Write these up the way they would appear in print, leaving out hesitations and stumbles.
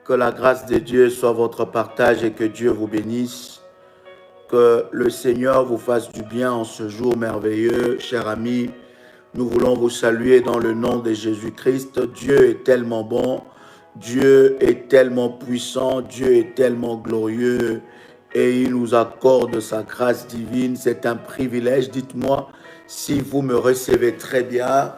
Que la grâce de Dieu soit votre partage et que Dieu vous bénisse. Que le Seigneur vous fasse du bien en ce jour merveilleux. Chers amis, nous voulons vous saluer dans le nom de Jésus-Christ. Dieu est tellement bon, Dieu est tellement puissant, Dieu est tellement glorieux et il nous accorde sa grâce divine. C'est un privilège. Dites-moi si vous me recevez très bien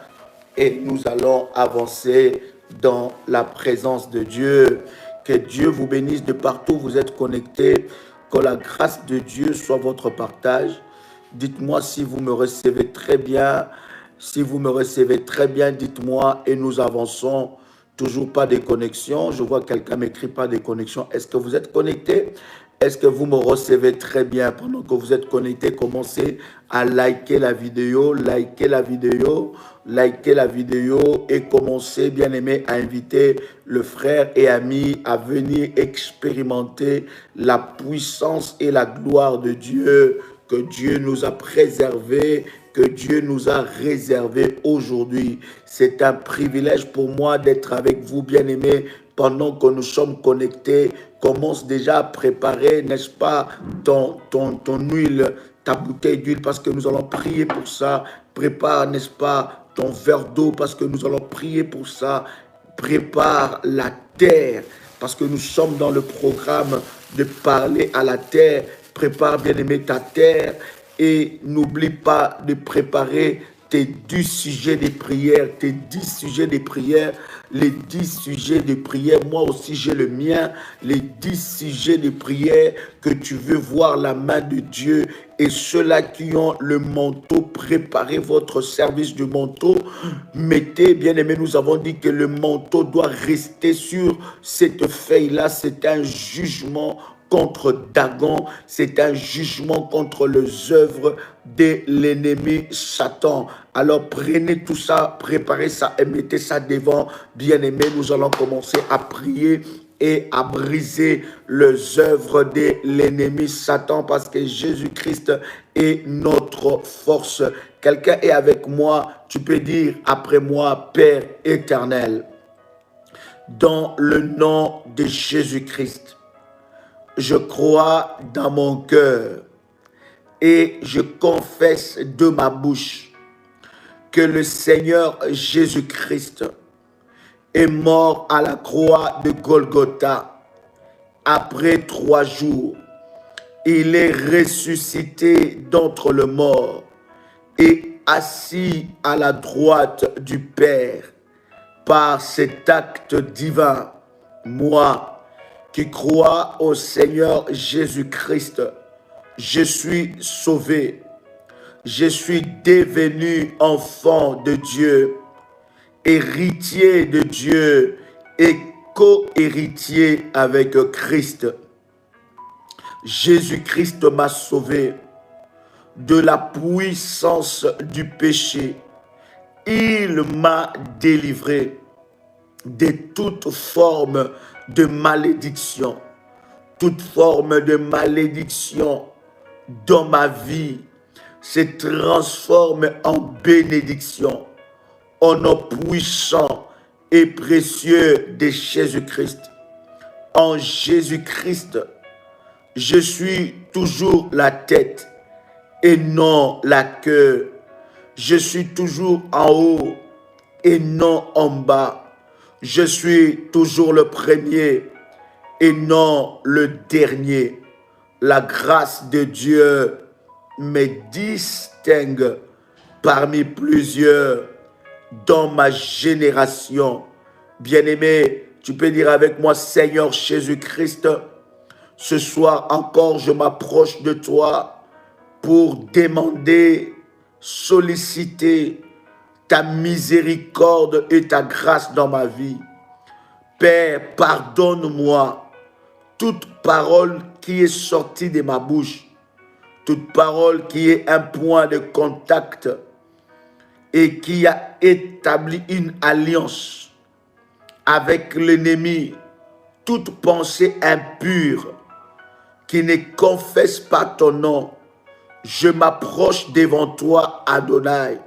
et nous allons avancer dans la présence de Dieu. Que Dieu vous bénisse de partout où vous êtes connectés. Que la grâce de Dieu soit votre partage. Dites-moi si vous me recevez très bien. Si vous me recevez très bien, dites-moi et nous avançons. Toujours pas de connexion. Je vois quelqu'un m'écrit pas de connexion. Est-ce que vous êtes connecté? Est-ce que vous me recevez très bien? Pendant que vous êtes connecté, commencez à liker la vidéo, likez la vidéo et commencez, bien aimé, à inviter le frère et ami à venir expérimenter la puissance et la gloire de Dieu que Dieu nous a préservé, que Dieu nous a réservé aujourd'hui. C'est un privilège pour moi d'être avec vous, bien aimés, pendant que nous sommes connectés. Commence déjà à préparer, n'est-ce pas, ton huile, ta bouteille d'huile, parce que nous allons prier pour ça. Prépare, n'est-ce pas, ton verre d'eau, parce que nous allons prier pour ça. Prépare la terre, parce que nous sommes dans le programme de parler à la terre. Prépare, bien-aimé, ta terre et n'oublie pas de préparer tes 10 sujets de prière, tes 10 sujets de prière, les 10 sujets de prière. Moi aussi, j'ai le mien, les 10 sujets de prière que tu veux voir la main de Dieu. Et ceux-là qui ont le manteau, préparez votre service du manteau. Mettez, bien aimé, nous avons dit que le manteau doit rester sur cette feuille-là. C'est un jugement contre Dagon, c'est un jugement contre les œuvres de l'ennemi Satan. Alors prenez tout ça, préparez ça et mettez ça devant. Bien-aimés, nous allons commencer à prier et à briser les œuvres de l'ennemi Satan parce que Jésus-Christ est notre force. Quelqu'un est avec moi, tu peux dire après moi, Père éternel, dans le nom de Jésus-Christ. Je crois dans mon cœur et je confesse de ma bouche que le Seigneur Jésus-Christ est mort à la croix de Golgotha. Après 3 jours, il est ressuscité d'entre les morts et assis à la droite du Père. Par cet acte divin, moi, qui croit au Seigneur Jésus-Christ, je suis sauvé. Je suis devenu enfant de Dieu, héritier de Dieu et co-héritier avec Christ. Jésus-Christ m'a sauvé de la puissance du péché. Il m'a délivré de toute forme de malédiction. Toute forme de malédiction dans ma vie se transforme en bénédiction. Au nom puissant et précieux de Jésus-Christ. En Jésus-Christ, je suis toujours la tête et non la queue. Je suis toujours en haut et non en bas. Je suis toujours le premier et non le dernier. La grâce de Dieu me distingue parmi plusieurs dans ma génération. Bien-aimé, tu peux dire avec moi, Seigneur Jésus-Christ, ce soir encore je m'approche de toi pour demander, solliciter ta miséricorde et ta grâce dans ma vie. Père, pardonne-moi toute parole qui est sortie de ma bouche, toute parole qui est un point de contact et qui a établi une alliance avec l'ennemi, toute pensée impure qui ne confesse pas ton nom. Je m'approche devant toi, Adonai.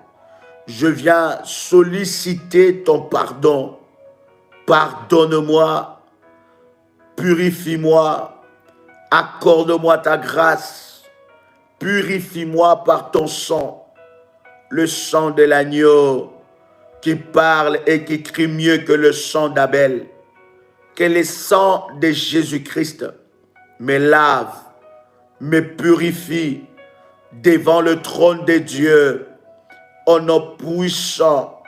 Je viens solliciter ton pardon. Pardonne-moi Purifie-moi, accorde-moi ta grâce, purifie-moi par ton sang, le sang de l'agneau qui parle et qui crie mieux que le sang d'Abel. Que le sang de Jésus-Christ me lave, me purifie devant le trône de Dieu, au nom puissant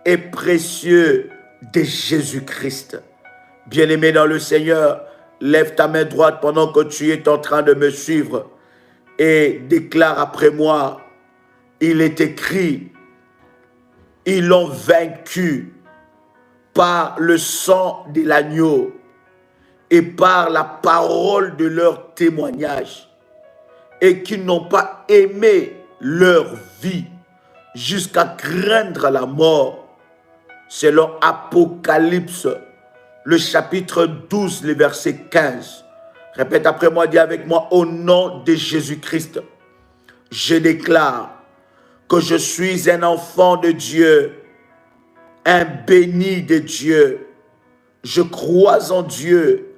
et précieux de Jésus-Christ. Bien-aimé dans le Seigneur, lève ta main droite pendant que tu es en train de me suivre et déclare après moi, il est écrit, ils l'ont vaincu par le sang de l'agneau et par la parole de leur témoignage, et qui n'ont pas aimé leur vie jusqu'à craindre la mort, selon Apocalypse, le chapitre 12, le verset 15. Répète après moi, dis avec moi, au nom de Jésus-Christ, je déclare que je suis un enfant de Dieu, un béni de Dieu. Je crois en Dieu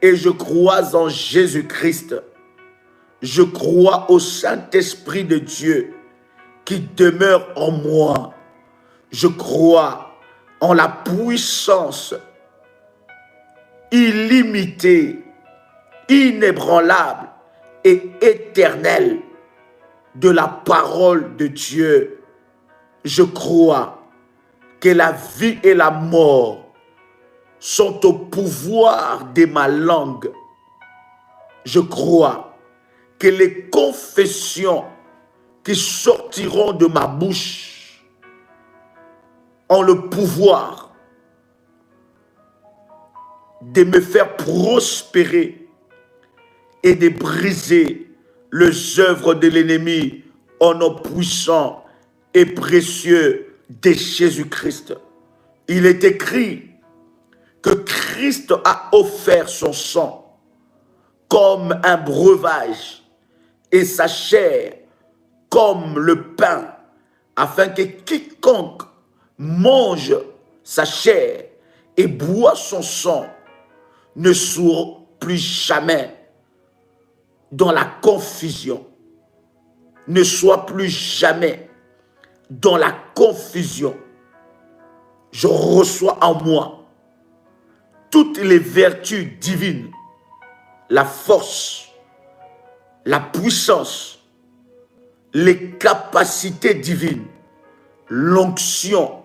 et je crois en Jésus-Christ. Je crois au Saint-Esprit de Dieu qui demeure en moi. Je crois en la puissance illimitée, inébranlable et éternelle de la parole de Dieu. Je crois que la vie et la mort sont au pouvoir de ma langue. Je crois que les confessions qui sortiront de ma bouche ont le pouvoir de me faire prospérer et de briser les œuvres de l'ennemi au nom puissant et précieux de Jésus-Christ. Il est écrit que Christ a offert son sang comme un breuvage et sa chair comme le pain, afin que quiconque mange sa chair et boit son sang ne soit plus jamais dans la confusion, ne soit plus jamais dans la confusion. Je reçois en moi toutes les vertus divines, la force, la puissance, les capacités divines, l'onction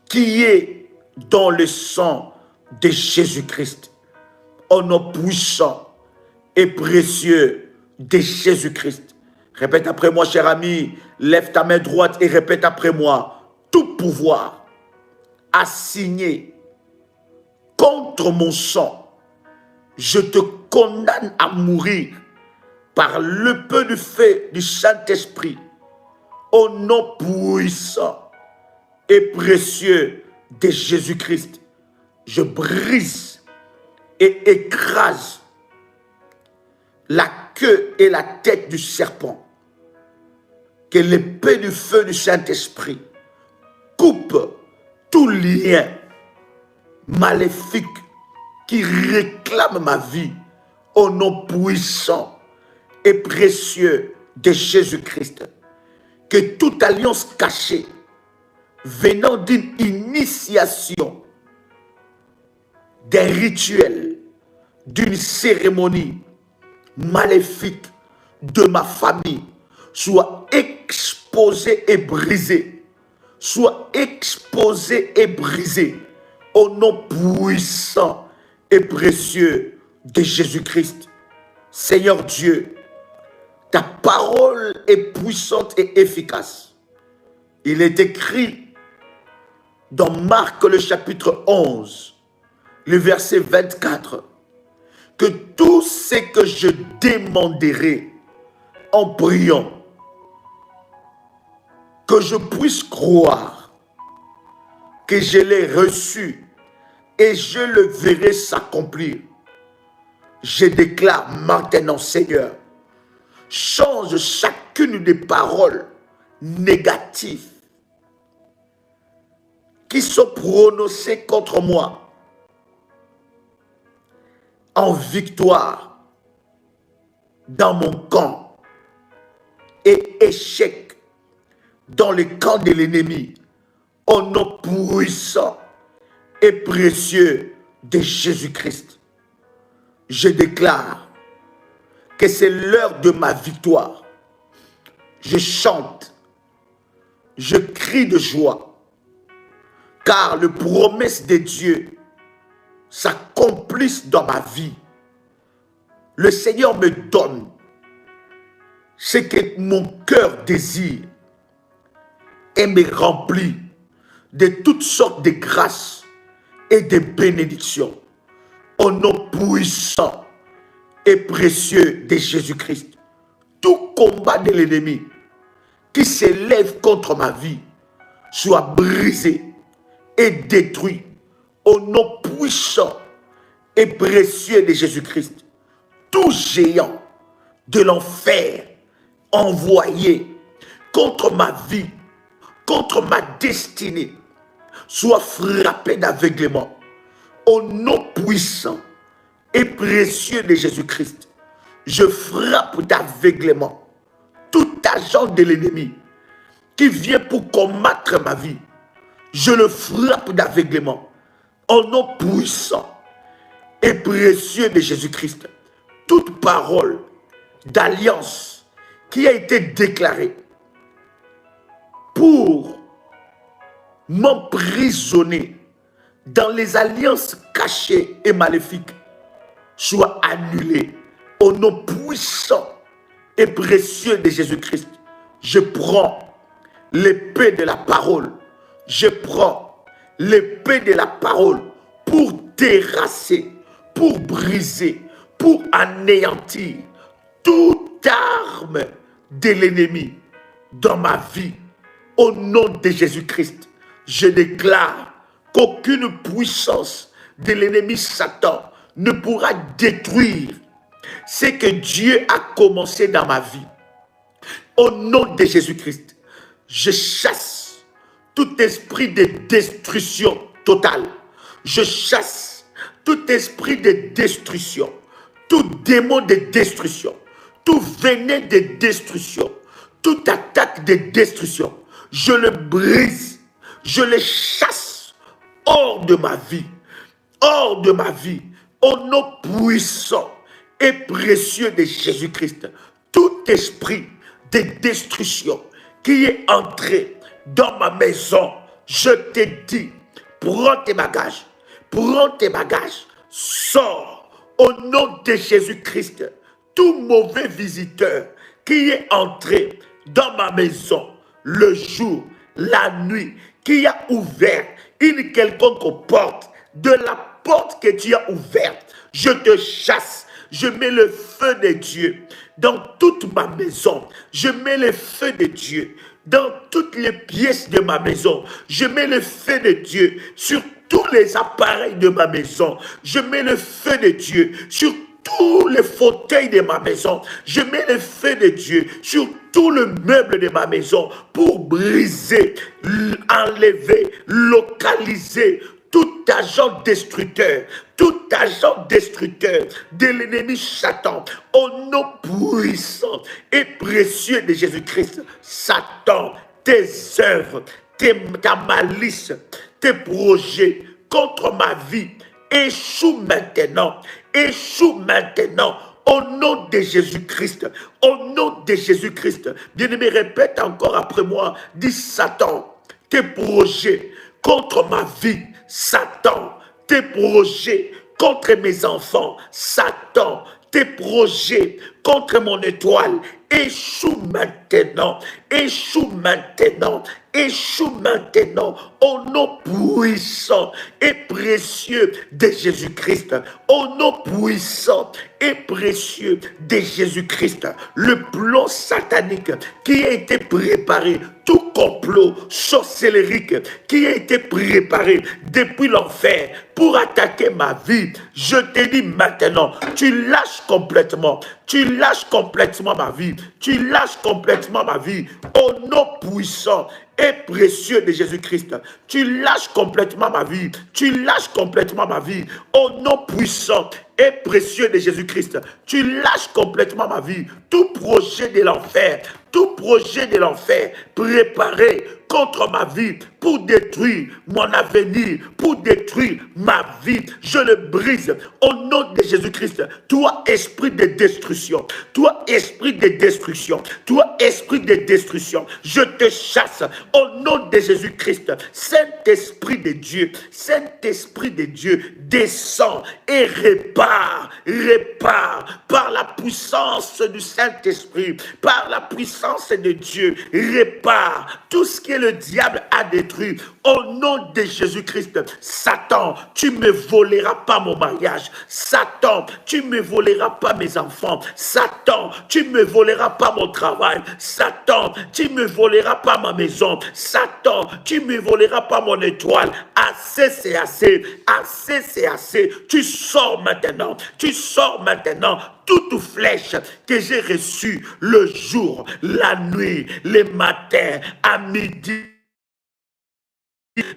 qui est dans le sang de Jésus-Christ, au nom puissant et précieux de Jésus-Christ. Répète après moi, cher ami, lève ta main droite et répète après moi, tout pouvoir assigné contre mon sang, je te condamne à mourir par le peu de feu du Saint-Esprit, au nom puissant et précieux de Jésus-Christ. Je brise et écrase la queue et la tête du serpent. Que l'épée du feu du Saint-Esprit coupe tout lien maléfique qui réclame ma vie au nom puissant et précieux de Jésus-Christ. Que toute alliance cachée venant d'une initiation, d'un rituel, d'une cérémonie maléfique de ma famille soit exposée et brisée, soit exposée et brisée au nom puissant et précieux de Jésus-Christ. Seigneur Dieu, ta parole est puissante et efficace. Il est écrit dans Marc le chapitre 11, le verset 24, que tout ce que je demanderai en priant, que je puisse croire que je l'ai reçu et je le verrai s'accomplir. Je déclare maintenant, Seigneur, change chacune des paroles négatives qui sont prononcées contre moi en victoire dans mon camp et échec dans le camp de l'ennemi. Au nom puissant et précieux de Jésus-Christ, je déclare que c'est l'heure de ma victoire. Je chante, je crie de joie, car les promesses de Dieu s'accomplissent dans ma vie. Le Seigneur me donne ce que mon cœur désire et me remplit de toutes sortes de grâces et de bénédictions. Au nom puissant et précieux de Jésus-Christ, tout combat de l'ennemi qui s'élève contre ma vie soit brisé et détruit au nom puissant et précieux de Jésus-Christ. Tout géant de l'enfer envoyé contre ma vie, contre ma destinée, soit frappé d'aveuglement au nom puissant et précieux de Jésus-Christ. Je frappe d'aveuglement tout agent de l'ennemi qui vient pour combattre ma vie. Je le frappe d'aveuglement au nom puissant et précieux de Jésus-Christ. Toute parole d'alliance qui a été déclarée pour m'emprisonner dans les alliances cachées et maléfiques soit annulée au nom puissant et précieux de Jésus-Christ. Je prends l'épée de la parole. Je prends l'épée de la parole pour terrasser, pour briser, pour anéantir toute arme de l'ennemi dans ma vie. Au nom de Jésus-Christ, je déclare qu'aucune puissance de l'ennemi Satan ne pourra détruire ce que Dieu a commencé dans ma vie. Au nom de Jésus-Christ, je chasse tout esprit de destruction totale. Je chasse tout esprit de destruction, tout démon de destruction, tout venin de destruction, toute attaque de destruction. Je le brise, je le chasse hors de ma vie, hors de ma vie, au nom puissant et précieux de Jésus-Christ. Tout esprit de destruction qui est entré dans ma maison, je te dis, prends tes bagages, sors au nom de Jésus-Christ. Tout mauvais visiteur qui est entré dans ma maison, le jour, la nuit, qui a ouvert une quelconque porte, de la porte que tu as ouverte, je te chasse. Je mets le feu de Dieu dans toute ma maison. Je mets le feu de Dieu dans toutes les pièces de ma maison. Je mets le feu de Dieu sur tous les appareils de ma maison. Je mets le feu de Dieu sur tous les fauteuils de ma maison. Je mets le feu de Dieu sur tout le meuble de ma maison pour briser, enlever, localiser tout agent destructeur de l'ennemi Satan, au nom puissant et précieux de Jésus-Christ. Satan, tes œuvres, ta malice, tes projets contre ma vie échouent maintenant, au nom de Jésus-Christ, au nom de Jésus-Christ. Bien-aimé, répète encore après moi, dis Satan, tes projets contre ma vie, Satan, tes projets contre mes enfants, Satan, tes projets contre mon étoile, échoue maintenant, au nom puissant et précieux de Jésus-Christ, au nom puissant et précieux de Jésus-Christ. Le plan satanique qui a été préparé, tout complot sorcellerique qui a été préparé depuis l'enfer pour attaquer ma vie, je te dis maintenant, tu lâches complètement ma vie, au nom puissant et précieux de Jésus-Christ. Tu lâches complètement ma vie. Tu lâches complètement ma vie. Au nom puissant et précieux de Jésus-Christ, tu lâches complètement ma vie. Tout projet de l'enfer, tout projet de l'enfer préparé contre ma vie pour détruire mon avenir, pour détruire ma vie, je le brise au nom de Jésus-Christ. Toi, esprit de destruction, toi, esprit de destruction, toi, esprit de destruction, je te chasse au nom de Jésus-Christ. Saint-Esprit de Dieu, Saint-Esprit de Dieu, descends et répare par la puissance du Saint-Esprit, par la puissance de Dieu, répare tout ce que le diable a détruit au nom de Jésus-Christ. Satan, tu ne me voleras pas mon mariage. Satan, tu ne me voleras pas mes enfants. Satan, tu ne me voleras pas mon travail. Satan, tu ne me voleras pas ma maison. Satan, tu ne me voleras pas mon étoile. Assez, c'est assez. Assez, c'est assez. Tu sors maintenant. Tu sors maintenant. Toute flèche que j'ai reçue le jour, la nuit, le matin, à midi,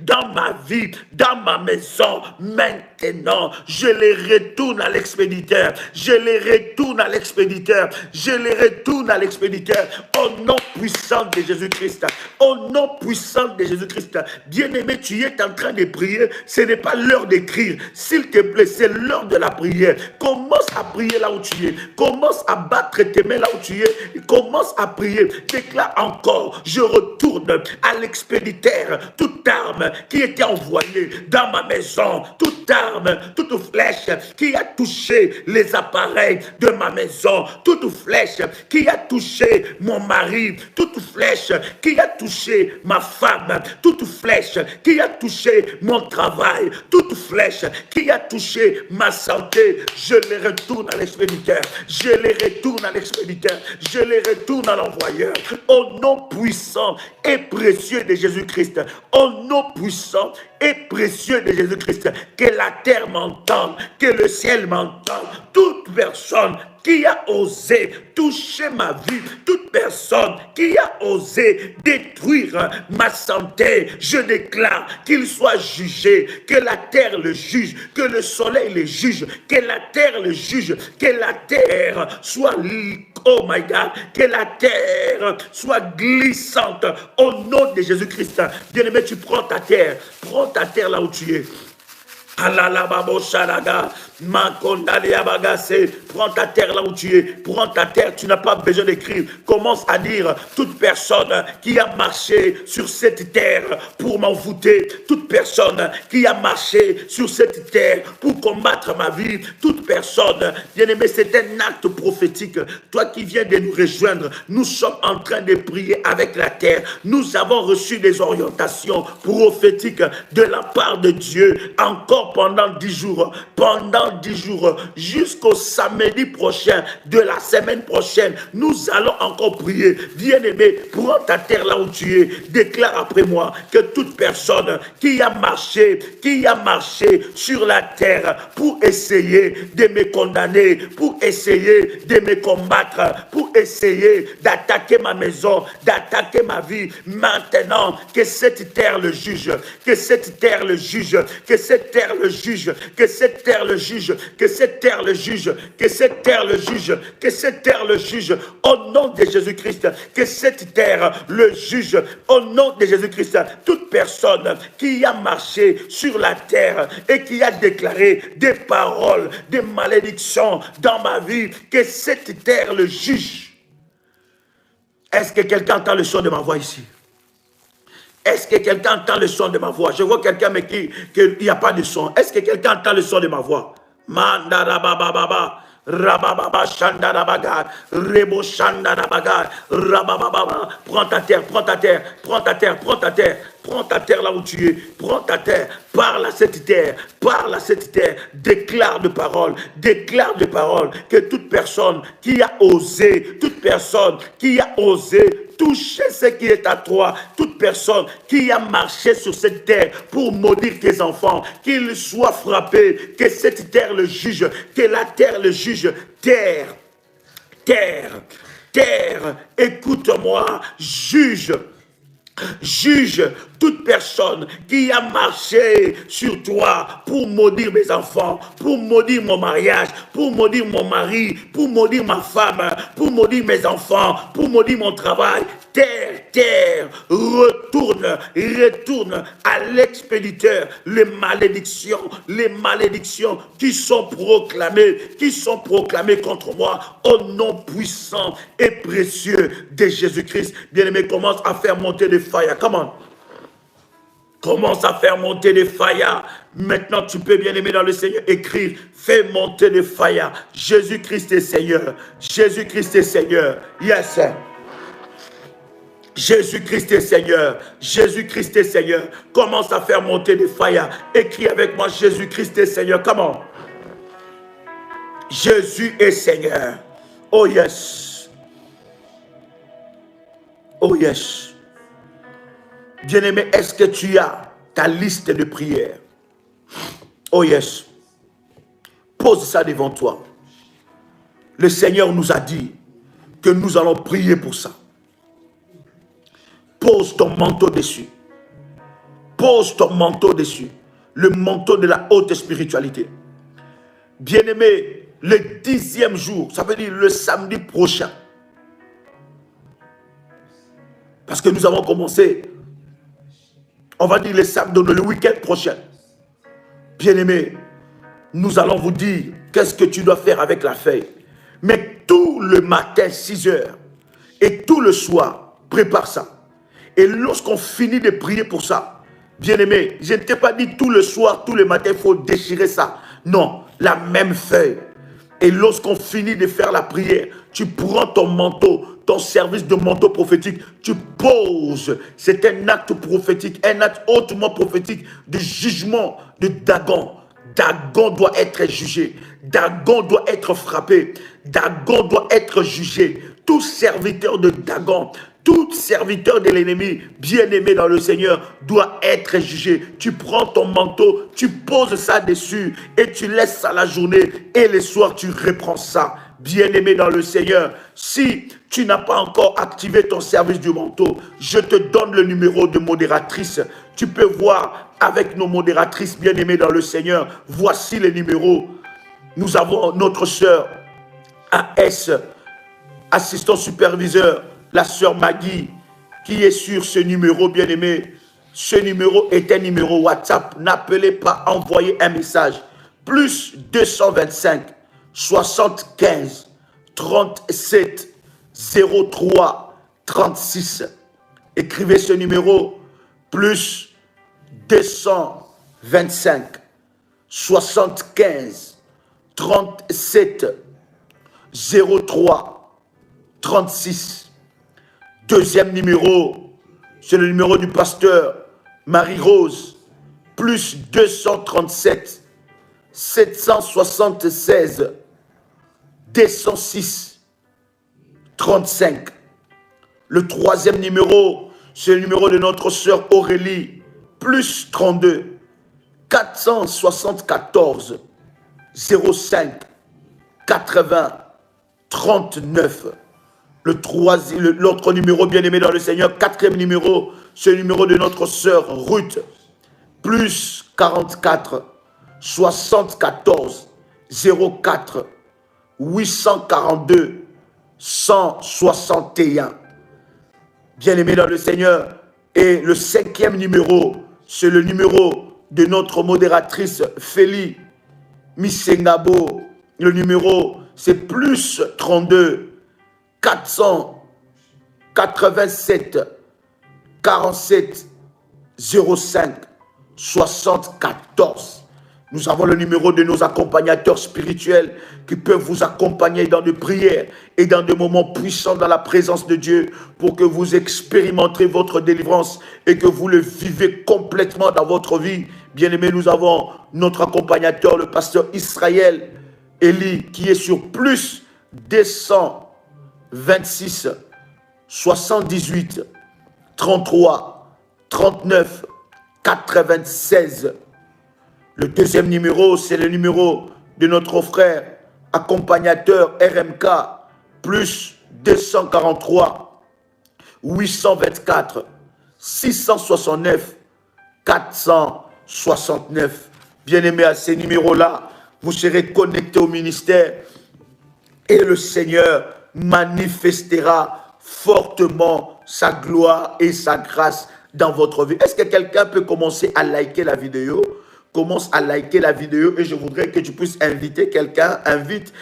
dans ma vie, dans ma maison, maintenant, je les retourne à l'expéditeur, je les retourne à l'expéditeur, je les retourne à l'expéditeur, au nom puissant de Jésus-Christ, au nom puissant de Jésus-Christ. Bien-aimé, tu es en train de prier, ce n'est pas l'heure d'écrire, s'il te plaît, c'est l'heure de la prière. Commence à prier là où tu es, commence à battre tes mains là où tu es, commence à prier, déclare encore, je retourne à l'expéditeur, toute arme qui était envoyée dans ma maison, toute arme, toute flèche qui a touché les appareils de ma maison, toute flèche qui a touché mon mari, toute flèche qui a touché ma femme, toute flèche qui a touché mon travail, toute flèche qui a touché ma santé, je les retourne à l'expéditeur, je les retourne à l'expéditeur, je les retourne à l'envoyeur, au nom puissant et précieux de Jésus-Christ, au nom puissant et précieux de Jésus-Christ, que la terre m'entende, que le ciel m'entende, toute personne qui a osé toucher ma vie, toute personne qui a osé détruire ma santé, je déclare qu'il soit jugé, que la terre le juge, que le soleil le juge, que la terre le juge, que la terre soit, oh my God, que la terre soit glissante au nom de Jésus-Christ. Bien-aimé, tu prends ta terre là où tu es. Prends ta terre là où tu es, prends ta terre, tu n'as pas besoin d'écrire. Commence à dire, toute personne qui a marché sur cette terre pour m'envoûter, toute personne qui a marché sur cette terre pour combattre ma vie, toute personne, bien-aimé, c'est un acte prophétique. Toi qui viens de nous rejoindre, nous sommes en train de prier avec la terre. Nous avons reçu des orientations prophétiques de la part de Dieu, encore pendant 10 jours, jusqu'au samedi prochain de la semaine prochaine, nous allons encore prier. Bien-aimé, prends ta terre là où tu es, déclare après moi que toute personne qui a marché sur la terre pour essayer de me condamner, pour essayer de me combattre, pour essayer d'attaquer ma maison, d'attaquer ma vie, maintenant que cette terre le juge, que cette terre le juge, que cette terre le juge, que cette terre le juge, que cette terre le juge, que cette terre le juge, que cette terre le juge, au nom de Jésus-Christ, que cette terre le juge, au nom de Jésus-Christ. Toute personne qui a marché sur la terre et qui a déclaré des paroles, des malédictions dans ma vie, que cette terre le juge. Est-ce que quelqu'un entend le son de ma voix ici? Est-ce que quelqu'un entend le son de ma voix? Je vois quelqu'un, mais qu'il n'y a pas de son. Est-ce que quelqu'un entend le son de ma voix? Mandarabababa, rabababa, shandarabaga, rebo shandarabaga, rabababa. Prends ta terre, prends ta terre, prends ta terre, prends ta terre. Prends ta terre là où tu es, prends ta terre, parle à cette terre, déclare de parole, que toute personne qui a osé, toucher ce qui est à toi, toute personne qui a marché sur cette terre pour maudire tes enfants, qu'ils soient frappés, que cette terre le juge, que la terre le juge. Terre, écoute-moi, juge Juge toute personne qui a marché sur toi pour maudire mes enfants, pour maudire mon mariage, pour maudire mon mari, pour maudire ma femme, pour maudire mes enfants, pour maudire mon travail. Terre, retourne à l'expéditeur les malédictions qui sont proclamées contre moi au nom puissant et précieux de Jésus-Christ. Bien-aimé, commence à faire monter des fire. Comment? Commence à faire monter des fire. Maintenant, tu peux, bien-aimé dans le Seigneur, écrire, fais monter des fire. Jésus-Christ est Seigneur. Jésus-Christ est Seigneur. Yes. Jésus-Christ est Seigneur. Jésus-Christ est Seigneur. Commence à faire monter des fire. Écris avec moi, Jésus-Christ est Seigneur. Comment? Jésus est Seigneur. Oh yes. Oh yes. Bien-aimé, est-ce que tu as ta liste de prières? Oh yes. Pose ça devant toi. Le Seigneur nous a dit que nous allons prier pour ça. Pose ton manteau dessus. Pose ton manteau dessus. Le manteau de la haute spiritualité. Bien-aimé, le 10e jour, ça veut dire le samedi prochain. Parce que nous avons commencé, on va dire le week-end prochain. Bien-aimé, nous allons vous dire qu'est-ce que tu dois faire avec la feuille. Mais tout le matin, 6 heures, et tout le soir, prépare ça. Et lorsqu'on finit de prier pour ça, bien-aimé, je ne t'ai pas dit tout le soir, tout le matin, il faut déchirer ça. Non, la même feuille. Et lorsqu'on finit de faire la prière, tu prends ton manteau, ton service de manteau prophétique, tu poses. C'est un acte prophétique, un acte hautement prophétique de jugement de Dagon. Dagon doit être jugé. Dagon doit être frappé. Dagon doit être jugé. Tout serviteur de Dagon, tout serviteur de l'ennemi, bien-aimé dans le Seigneur, doit être jugé. Tu prends ton manteau, tu poses ça dessus et tu laisses ça la journée et le soir tu reprends ça. Bien-aimé dans le Seigneur, si tu n'as pas encore activé ton service du manteau, je te donne le numéro de modératrice. Tu peux voir avec nos modératrices bien-aimées dans le Seigneur. Voici les numéros. Nous avons notre sœur AS, assistant superviseur, la sœur Maggie, qui est sur ce numéro, bien-aimé. Ce numéro est un numéro WhatsApp. N'appelez pas, envoyez un message. Plus 225 75 37 03 36. Écrivez ce numéro. Plus 225 75 37 03 36. Deuxième numéro, c'est le numéro du pasteur Marie-Rose, plus 237 776 206 35. Le troisième numéro, c'est le numéro de notre sœur Aurélie, plus 32 474 05 80 39. L'autre numéro, bien-aimé dans le Seigneur, quatrième numéro, c'est le numéro de notre sœur Ruth, plus 44 74 04 842 161. Bien-aimé dans le Seigneur. Et le cinquième numéro, c'est le numéro de notre modératrice Félie Missengabo. Le numéro, c'est plus 32 487 47 05 74. Nous avons le numéro de nos accompagnateurs spirituels qui peuvent vous accompagner dans des prières et dans des moments puissants dans la présence de Dieu pour que vous expérimenterez votre délivrance et que vous le vivez complètement dans votre vie. Bien-aimés, nous avons notre accompagnateur, le pasteur Israël Eli, qui est sur plus 226 78 33 39 96. Le deuxième numéro, c'est le numéro de notre frère accompagnateur RMK, plus 243 824 669 469. Bien-aimés, à ces numéros-là, vous serez connectés au ministère et le Seigneur manifestera fortement sa gloire et sa grâce dans votre vie. Est-ce que quelqu'un peut commencer à liker la vidéo? Commence à liker la vidéo et je voudrais que tu puisses inviter quelqu'un. Invite,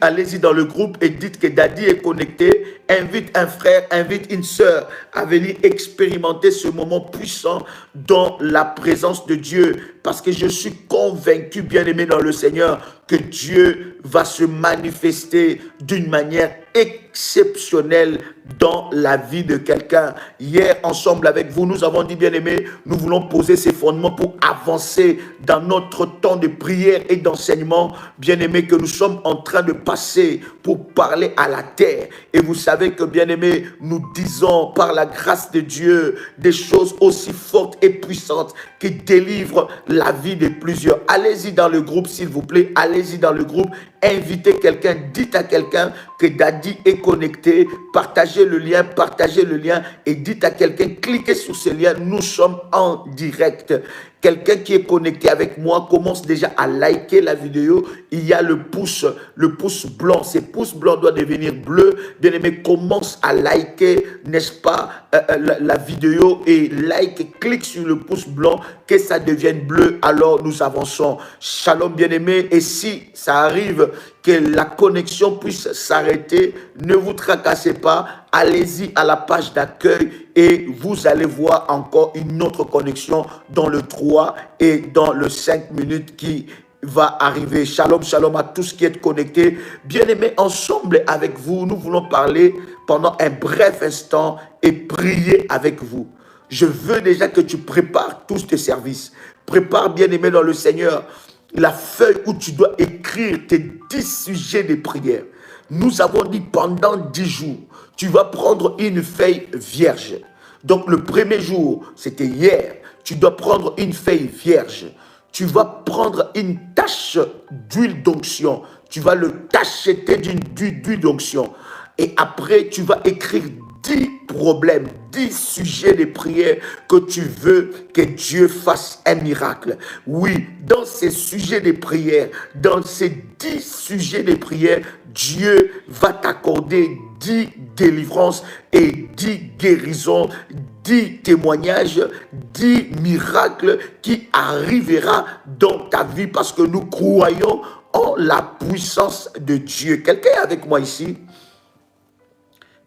allez-y dans le groupe et dites que Daddy est connecté. Invite un frère, invite une sœur à venir expérimenter ce moment puissant dans la présence de Dieu. Parce que je suis convaincu, bien-aimé dans le Seigneur, que Dieu va se manifester d'une manière exceptionnelle dans la vie de quelqu'un. Hier, ensemble avec vous, nous avons dit, bien-aimés, nous voulons poser ces fondements pour avancer dans notre temps de prière et d'enseignement, bien-aimés, que nous sommes en train de passer pour parler à la terre. Et vous savez que, bien-aimés, nous disons par la grâce de Dieu des choses aussi fortes et puissantes qui délivrent la vie de plusieurs. Allez-y dans le groupe, s'il vous plaît. Allez-y dans le groupe. Invitez quelqu'un. Dites à quelqu'un que Daddy est connecté. Partagez le lien et dites à quelqu'un, cliquez sur ce lien. Nous sommes en direct. Quelqu'un qui est connecté avec moi commence déjà à liker la vidéo. Il y a le pouce blanc. Ce pouce blanc doit devenir bleu. Bien-aimé, commence à liker, n'est-ce pas, la vidéo et clique sur le pouce blanc, que ça devienne bleu. Alors nous avançons. Shalom, bien-aimé. Et si ça arrive que la connexion puisse s'arrêter, ne vous tracassez pas. Allez-y à la page d'accueil et vous allez voir encore une autre connexion dans le 3 et dans le 5 minutes qui va arriver. Shalom, shalom à tous qui êtes connectés. Bien-aimés, ensemble avec vous, nous voulons parler pendant un bref instant et prier avec vous. Je veux déjà que tu prépares tous tes services. Prépare, bien-aimé dans le Seigneur, la feuille où tu dois écrire tes 10 sujets de prière. Nous avons dit pendant 10 jours, tu vas prendre une feuille vierge. Donc le premier jour, c'était hier, tu dois prendre une feuille vierge. Tu vas prendre une tache d'huile d'onction. Tu vas le tacheter d'huile d'onction. Et après, tu vas écrire 10 problèmes, 10 sujets de prière que tu veux que Dieu fasse un miracle. Oui, dans ces sujets de prière, dans ces 10 sujets de prière, Dieu va t'accorder 10 délivrances et 10 guérisons, 10 témoignages, 10 miracles qui arrivera dans ta vie parce que nous croyons en la puissance de Dieu. Quelqu'un est avec moi ici?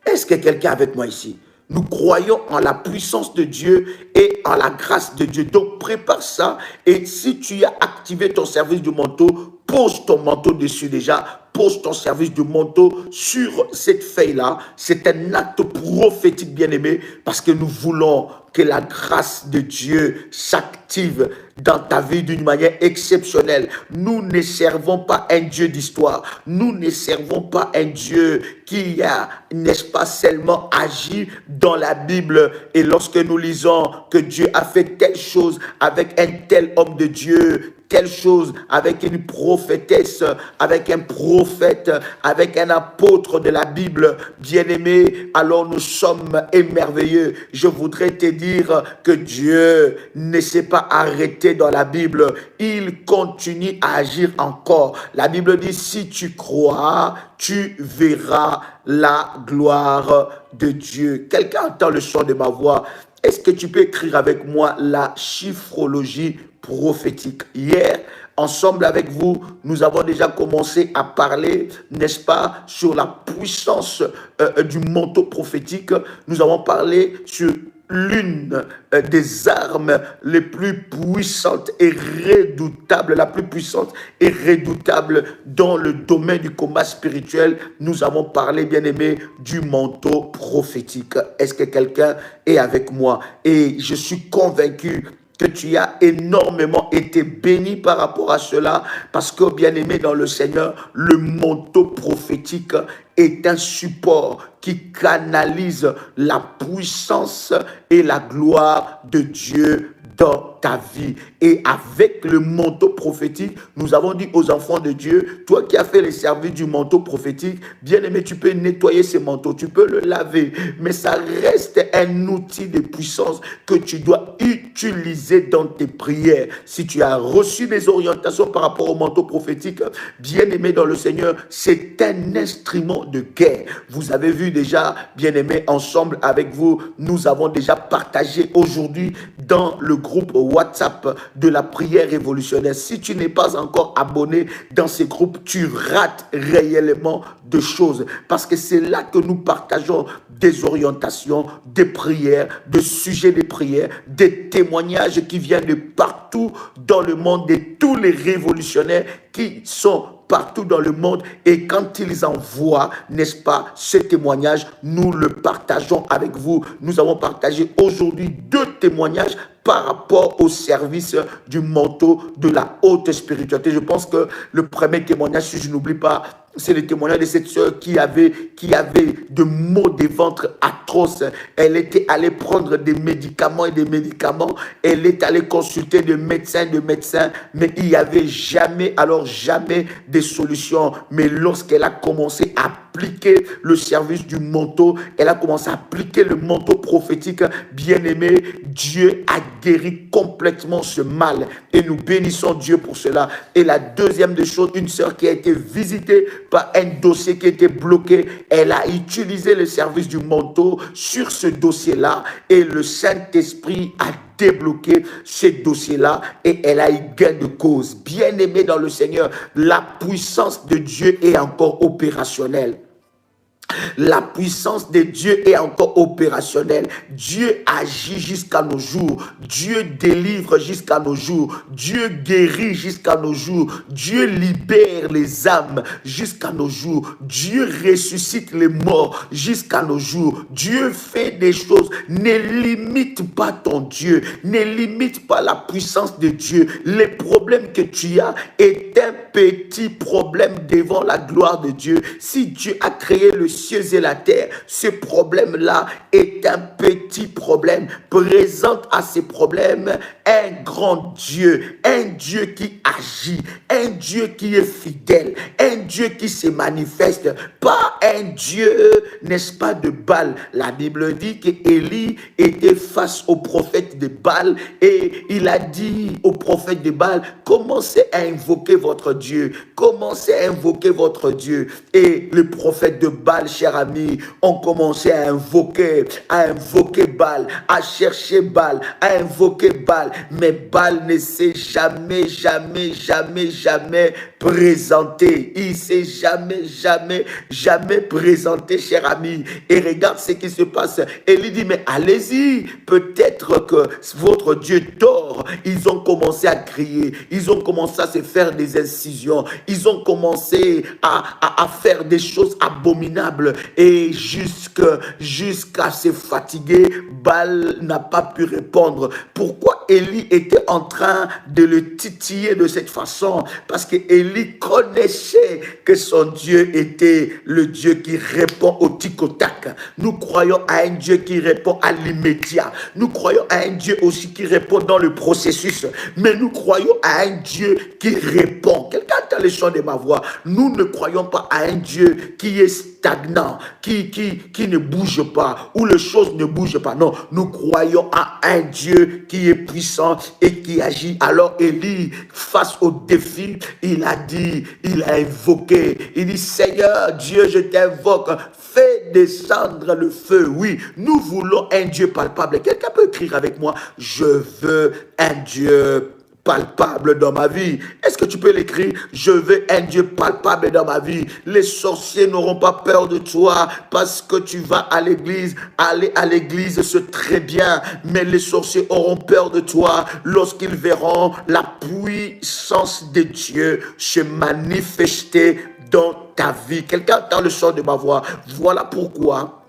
Est-ce que quelqu'un est avec moi ici? Nous croyons en la puissance de Dieu et en la grâce de Dieu. Donc, prépare ça. Et si tu as activé ton service de manteau, pose ton manteau dessus déjà. Pose ton service de manteau sur cette feuille-là. C'est un acte prophétique, bien-aimé, parce que nous voulons que la grâce de Dieu s'active dans ta vie d'une manière exceptionnelle. Nous ne servons pas un Dieu d'histoire. Nous ne servons pas un Dieu qui a, n'est-ce pas, seulement agi dans la Bible. Et lorsque nous lisons que Dieu a fait telle chose avec un tel homme de Dieu, telle chose avec une prophétesse, avec un prophète, avec un apôtre de la Bible, bien-aimé, alors nous sommes émerveillés. Je voudrais te dire que Dieu ne s'est pas arrêté dans la Bible. Il continue à agir encore. La Bible dit, si tu crois, tu verras la gloire de Dieu. Quelqu'un entend le son de ma voix? Est-ce que tu peux écrire avec moi la chiffrologie prophétique? Hier, ensemble avec vous, nous avons déjà commencé à parler, n'est-ce pas, sur la puissance du manteau prophétique. Nous avons parlé sur l'une des armes les plus puissantes et redoutables, la plus puissante et redoutable dans le domaine du combat spirituel. Nous avons parlé, bien aimé, du manteau prophétique. Est-ce que quelqu'un est avec moi? Et je suis convaincu que tu as énormément été béni par rapport à cela, parce que, bien-aimé dans le Seigneur, le manteau prophétique est un support qui canalise la puissance et la gloire de Dieu dans ta vie. Et avec le manteau prophétique, nous avons dit aux enfants de Dieu, toi qui as fait le service du manteau prophétique, bien-aimé, tu peux nettoyer ce manteau, tu peux le laver, mais ça reste un outil de puissance que tu dois utiliser dans tes prières. Si tu as reçu des orientations par rapport au manteau prophétique, bien-aimé dans le Seigneur, c'est un instrument de guerre. Vous avez vu déjà, bien-aimé, ensemble avec vous, nous avons déjà partagé aujourd'hui dans le groupe WhatsApp de la prière révolutionnaire. Si tu n'es pas encore abonné dans ces groupes, tu rates réellement de choses, parce que c'est là que nous partageons des orientations, des prières, des sujets de prière, des témoignages qui viennent de partout dans le monde, de tous les révolutionnaires qui sont partout dans le monde, et quand ils envoient, n'est-ce pas, ce témoignage, nous le partageons avec vous. Nous avons partagé aujourd'hui 2 témoignages par rapport au service du manteau de la haute spiritualité. Je pense que le premier témoignage, si je n'oublie pas, c'est le témoignage de cette sœur qui avait de maux de ventre atroces. Elle était allée prendre des médicaments et des médicaments. Elle est allée consulter des médecins, mais il n'y avait jamais de solution. Mais lorsqu'elle a commencé à appliquer le service du manteau, elle a commencé à appliquer le manteau prophétique, bien-aimé, Dieu a guéri complètement ce mal. Et nous bénissons Dieu pour cela. Et la deuxième des choses, une sœur qui a été visitée par un dossier qui était bloqué, elle a utilisé le service du manteau sur ce dossier-là, et le Saint-Esprit a débloqué ce dossier-là, et elle a eu gain de cause. Bien-aimé dans le Seigneur, la puissance de Dieu est encore opérationnelle. La puissance de Dieu est encore opérationnelle. Dieu agit jusqu'à nos jours. Dieu délivre jusqu'à nos jours. Dieu guérit jusqu'à nos jours. Dieu libère les âmes jusqu'à nos jours. Dieu ressuscite les morts jusqu'à nos jours. Dieu fait des choses. Ne limite pas ton Dieu. Ne limite pas la puissance de Dieu. Les problèmes que tu as est un petit problème devant la gloire de Dieu. Si Dieu a créé le cieux et la terre, ce problème-là est un petit problème. Présente à ces problèmes un grand Dieu, un Dieu qui agit, un Dieu qui est fidèle, un Dieu qui se manifeste, pas un Dieu, n'est-ce pas, de Baal. La Bible dit qu'Élie était face au prophète de Baal, et il a dit au prophète de Baal, commencez à invoquer votre Dieu, commencez à invoquer votre Dieu. Et le prophète de Baal, cher ami, ont commencé à invoquer Baal, à chercher Baal, à invoquer Baal. Mais Baal ne s'est jamais présenté. Il ne s'est jamais présenté, cher ami. Et regarde ce qui se passe. Élie dit, mais allez-y, peut-être que votre Dieu dort. Ils ont commencé à crier, ils ont commencé à se faire des incisions, ils ont commencé à faire des choses abominables, et jusqu'à se fatiguer, Baal n'a pas pu répondre. Pourquoi Élie était en train de le titiller de cette façon? Parce que Élie connaissait que son Dieu était le Dieu qui répond au tic-au-tac. Nous croyons à un Dieu qui répond à l'immédiat. Nous croyons à un Dieu aussi qui répond dans le processus. Mais nous croyons à un Dieu qui répond. Quelqu'un entend le chant de ma voix. Nous ne croyons pas à un Dieu qui est stagnant, qui ne bouge pas, où les choses ne bougent pas. Non, nous croyons à un Dieu qui est puissant et qui agit. Alors Élie, face au défi, il a invoqué, il dit, Seigneur Dieu, je t'invoque, fais descendre le feu. Oui, nous voulons un Dieu palpable. Quelqu'un peut écrire avec moi, je veux un Dieu palpable dans ma vie. Est-ce que tu peux l'écrire? Je veux un Dieu palpable dans ma vie. Les sorciers n'auront pas peur de toi parce que tu vas à l'église. Aller à l'église, c'est très bien, mais les sorciers auront peur de toi lorsqu'ils verront la puissance de Dieu se manifester dans ta vie. Quelqu'un entend le son de ma voix. Voilà pourquoi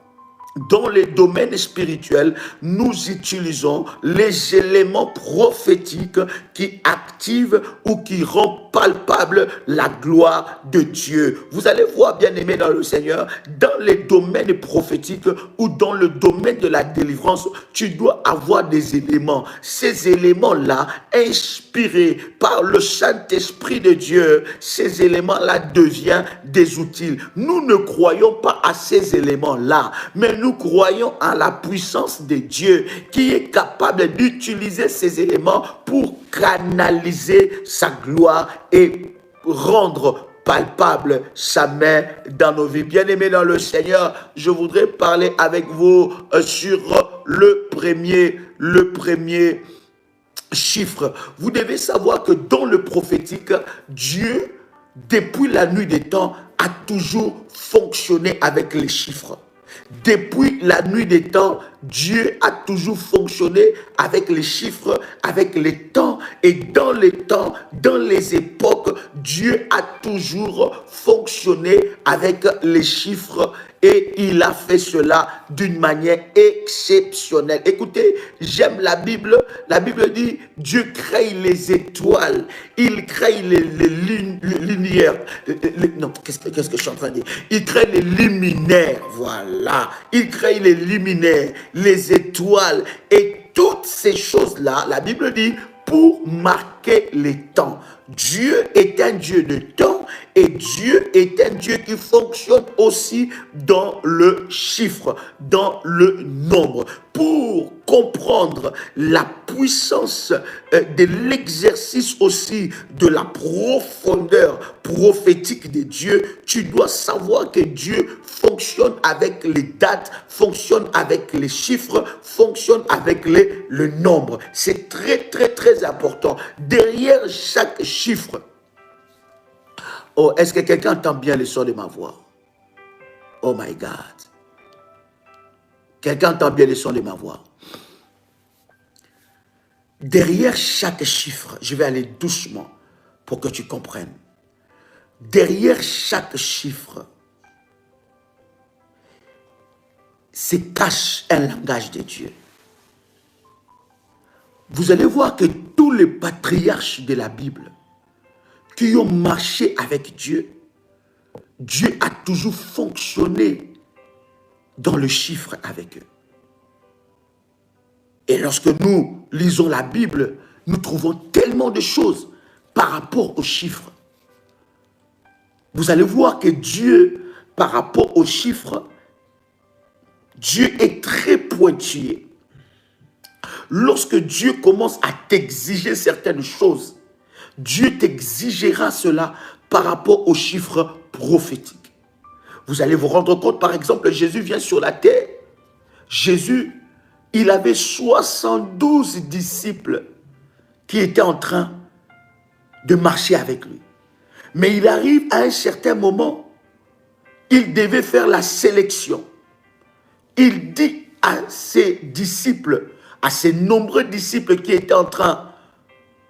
dans les domaines spirituels, nous utilisons les éléments prophétiques qui activent ou qui rendent palpable la gloire de Dieu. Vous allez voir, bien-aimés dans le Seigneur, dans les domaines prophétiques ou dans le domaine de la délivrance, tu dois avoir des éléments. Ces éléments-là, inspirés par le Saint-Esprit de Dieu, ces éléments-là deviennent des outils. Nous ne croyons pas à ces éléments-là, mais nous croyons en la puissance de Dieu qui est capable d'utiliser ces éléments pour canaliser sa gloire et rendre palpable sa main dans nos vies. Bien-aimés dans le Seigneur, je voudrais parler avec vous sur le premier chiffre. Vous devez savoir que dans le prophétique, Dieu, depuis la nuit des temps, a toujours fonctionné avec les chiffres. Depuis la nuit des temps, Dieu a toujours fonctionné avec les chiffres, avec les temps. Et dans les temps, dans les époques, Dieu a toujours fonctionné avec les chiffres. Et il a fait cela d'une manière exceptionnelle. Écoutez, j'aime la Bible. La Bible dit, Dieu crée les étoiles. Il crée les lumières. Non, qu'est-ce que je suis en train de dire? Il crée les luminaires. Voilà. Il crée les luminaires, les étoiles. Et toutes ces choses-là, la Bible dit, pour marquer les temps. Dieu est un Dieu de temps et Dieu est un Dieu qui fonctionne aussi dans le chiffre, dans le nombre. Pour comprendre la puissance de l'exercice aussi de la profondeur prophétique de Dieu, tu dois savoir que Dieu fonctionne avec les dates, fonctionne avec les chiffres, fonctionne avec le nombre. C'est très, très, très important. Derrière chaque chiffre, oh, est-ce que quelqu'un entend bien le son de ma voix? Oh my God. Quelqu'un entend bien le son de ma voix? Derrière chaque chiffre, je vais aller doucement pour que tu comprennes. Derrière chaque chiffre, se cache un langage de Dieu. Vous allez voir que tous les patriarches de la Bible qui ont marché avec Dieu, Dieu a toujours fonctionné dans le chiffre avec eux. Et lorsque nous lisons la Bible, nous trouvons tellement de choses par rapport aux chiffres. Vous allez voir que Dieu, par rapport aux chiffres, Dieu est très pointillé. Lorsque Dieu commence à t'exiger certaines choses, Dieu t'exigera cela par rapport aux chiffres prophétiques. Vous allez vous rendre compte, par exemple, Jésus vient sur la terre. Jésus, il avait 72 disciples qui étaient en train de marcher avec lui. Mais il arrive à un certain moment, il devait faire la sélection. Il dit à ses disciples, à ses nombreux disciples qui étaient en train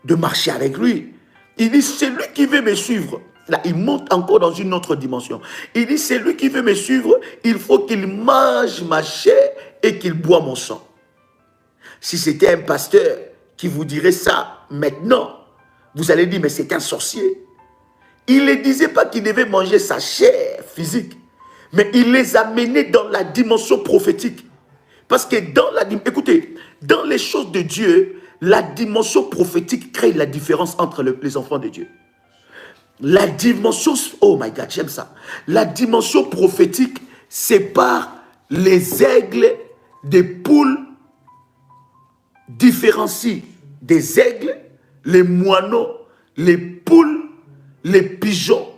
de marcher avec lui, il dit, celui qui veut me suivre, là il monte encore dans une autre dimension. Il dit, celui qui veut me suivre, il faut qu'il mange ma chair et qu'il boit mon sang. Si c'était un pasteur qui vous dirait ça maintenant, vous allez dire, mais c'est un sorcier. Il ne disait pas qu'il devait manger sa chair physique, mais il les a menés dans la dimension prophétique. Parce que écoutez, dans les choses de Dieu, la dimension prophétique crée la différence entre les enfants de Dieu. La dimension, oh my God, j'aime ça. La dimension prophétique sépare les aigles des poules, différencie des aigles, les moineaux, les poules, les pigeons.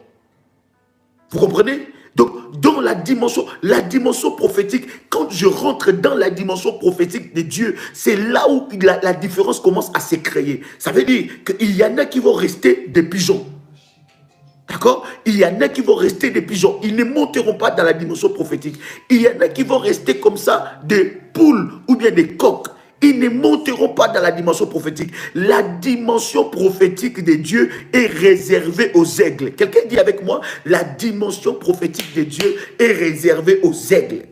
Vous comprenez? Donc, dans la dimension prophétique, quand je rentre dans la dimension prophétique de Dieu, c'est là où la différence commence à se créer. Ça veut dire qu'il y en a qui vont rester des pigeons. D'accord? Il y en a qui vont rester des pigeons. Ils ne monteront pas dans la dimension prophétique. Il y en a qui vont rester comme ça, des poules ou bien des coqs. Ils ne monteront pas dans la dimension prophétique. La dimension prophétique de Dieu est réservée aux aigles. Quelqu'un dit avec moi, la dimension prophétique de Dieu est réservée aux aigles.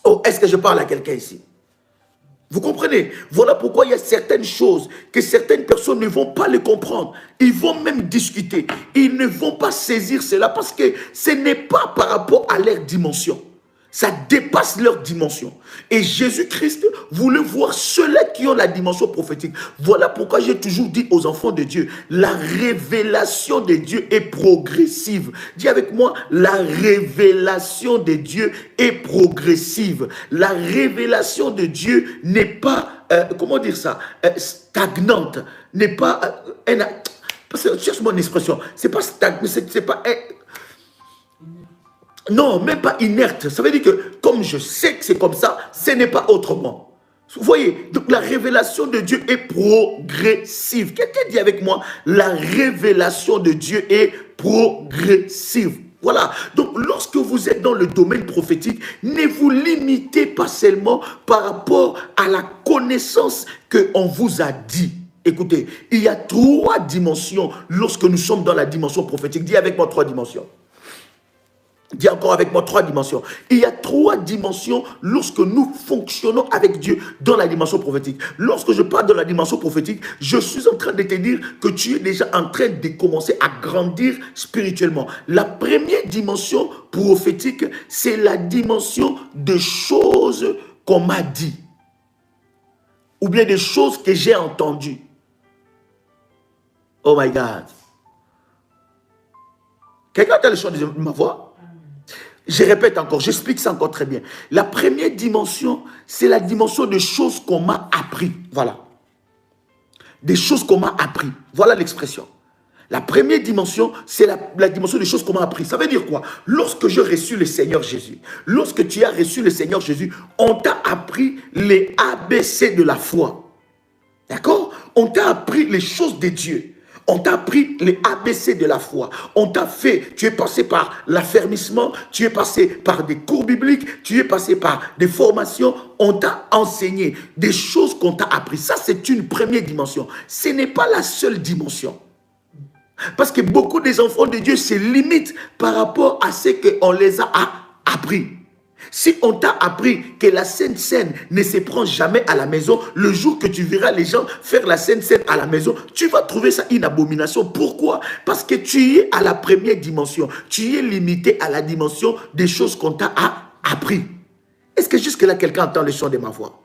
Oh, est-ce que je parle à quelqu'un ici? Vous comprenez? Voilà pourquoi il y a certaines choses que certaines personnes ne vont pas les comprendre. Ils vont même discuter. Ils ne vont pas saisir cela parce que ce n'est pas par rapport à leur dimension. Ça dépasse leur dimension. Et Jésus-Christ voulait voir ceux-là qui ont la dimension prophétique. Voilà pourquoi j'ai toujours dit aux enfants de Dieu, la révélation de Dieu est progressive. Dis avec moi, la révélation de Dieu est progressive. La révélation de Dieu n'est pas, comment dire ça, stagnante, n'est pas, cherche mon expression, c'est pas stagnant, c'est pas... Non, même pas inerte. Ça veut dire que comme je sais que c'est comme ça, ce n'est pas autrement. Vous voyez, donc la révélation de Dieu est progressive. Quelqu'un dit avec moi, la révélation de Dieu est progressive. Voilà. Donc lorsque vous êtes dans le domaine prophétique, ne vous limitez pas seulement par rapport à la connaissance qu'on vous a dit. Écoutez, il y a 3 dimensions lorsque nous sommes dans la dimension prophétique. Dis avec moi 3 dimensions. Dis encore avec moi 3 dimensions. Il y a 3 dimensions lorsque nous fonctionnons avec Dieu dans la dimension prophétique. Lorsque je parle de la dimension prophétique, je suis en train de te dire que tu es déjà en train de commencer à grandir spirituellement. La première dimension prophétique, c'est la dimension de choses qu'on m'a dit. Ou bien des choses que j'ai entendues. Oh my God. Quelqu'un a le choix de ma voix? Je répète encore, j'explique ça encore très bien. La première dimension, c'est la dimension de choses qu'on m'a appris. Voilà. Des choses qu'on m'a appris. Voilà l'expression. La première dimension, c'est la dimension des choses qu'on m'a appris. Ça veut dire quoi? Lorsque j'ai reçu le Seigneur Jésus, lorsque tu as reçu le Seigneur Jésus, on t'a appris les ABC de la foi. D'accord? On t'a appris les choses de Dieu. On t'a appris les ABC de la foi. On t'a fait, tu es passé par l'affermissement, tu es passé par des cours bibliques, tu es passé par des formations. On t'a enseigné des choses qu'on t'a appris. Ça, c'est une première dimension. Ce n'est pas la seule dimension. Parce que beaucoup des enfants de Dieu se limitent par rapport à ce qu'on les a appris. Si on t'a appris que la Sainte Seine ne se prend jamais à la maison, le jour que tu verras les gens faire la Sainte Seine à la maison, tu vas trouver ça une abomination. Pourquoi? Parce que tu es à la première dimension. Tu es limité à la dimension des choses qu'on t'a appris. Est-ce que jusque-là, quelqu'un entend le son de ma voix?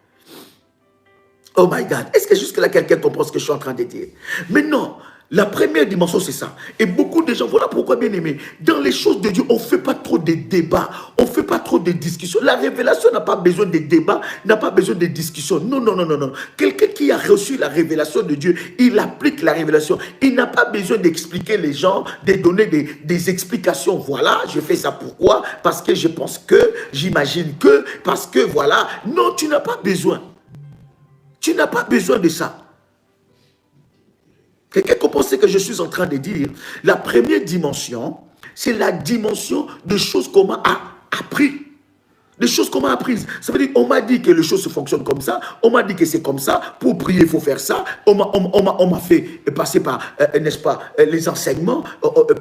Oh my God. Est-ce que jusque-là, quelqu'un comprend ce que je suis en train de dire? Mais non. La première dimension, c'est ça. Et beaucoup de gens, voilà pourquoi, bien aimé, dans les choses de Dieu, on ne fait pas trop de débats, on ne fait pas trop de discussions. La révélation n'a pas besoin de débats, n'a pas besoin de discussions. Non, non, non, non, non. Quelqu'un qui a reçu la révélation de Dieu, il applique la révélation. Il n'a pas besoin d'expliquer les gens, de donner des explications. Voilà, je fais ça pourquoi? Parce que je pense que, j'imagine que, parce que voilà. Non, tu n'as pas besoin. Tu n'as pas besoin de ça. Quelqu'un comprend ce que je suis en train de dire? La première dimension, c'est la dimension de choses qu'on m'a appris. Des choses qu'on m'a apprises. Ça veut dire on m'a dit que les choses se fonctionnent comme ça. On m'a dit que c'est comme ça. Pour prier, il faut faire ça. On m'a fait passer par, n'est-ce pas, les enseignements,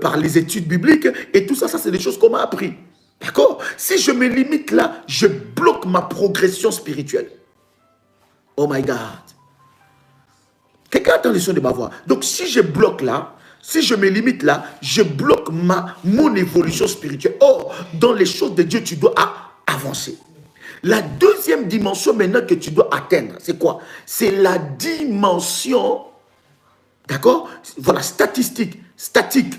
par les études bibliques. Et tout ça, ça c'est des choses qu'on m'a appris. D'accord? Si je me limite là, je bloque ma progression spirituelle. Oh my God. Quelqu'un attend le son de ma voix. Donc, si je bloque là, si je me limite là, je bloque mon évolution spirituelle. Or, dans les choses de Dieu, tu dois avancer. La deuxième dimension maintenant que tu dois atteindre, c'est quoi? C'est la dimension, d'accord? Voilà, statique,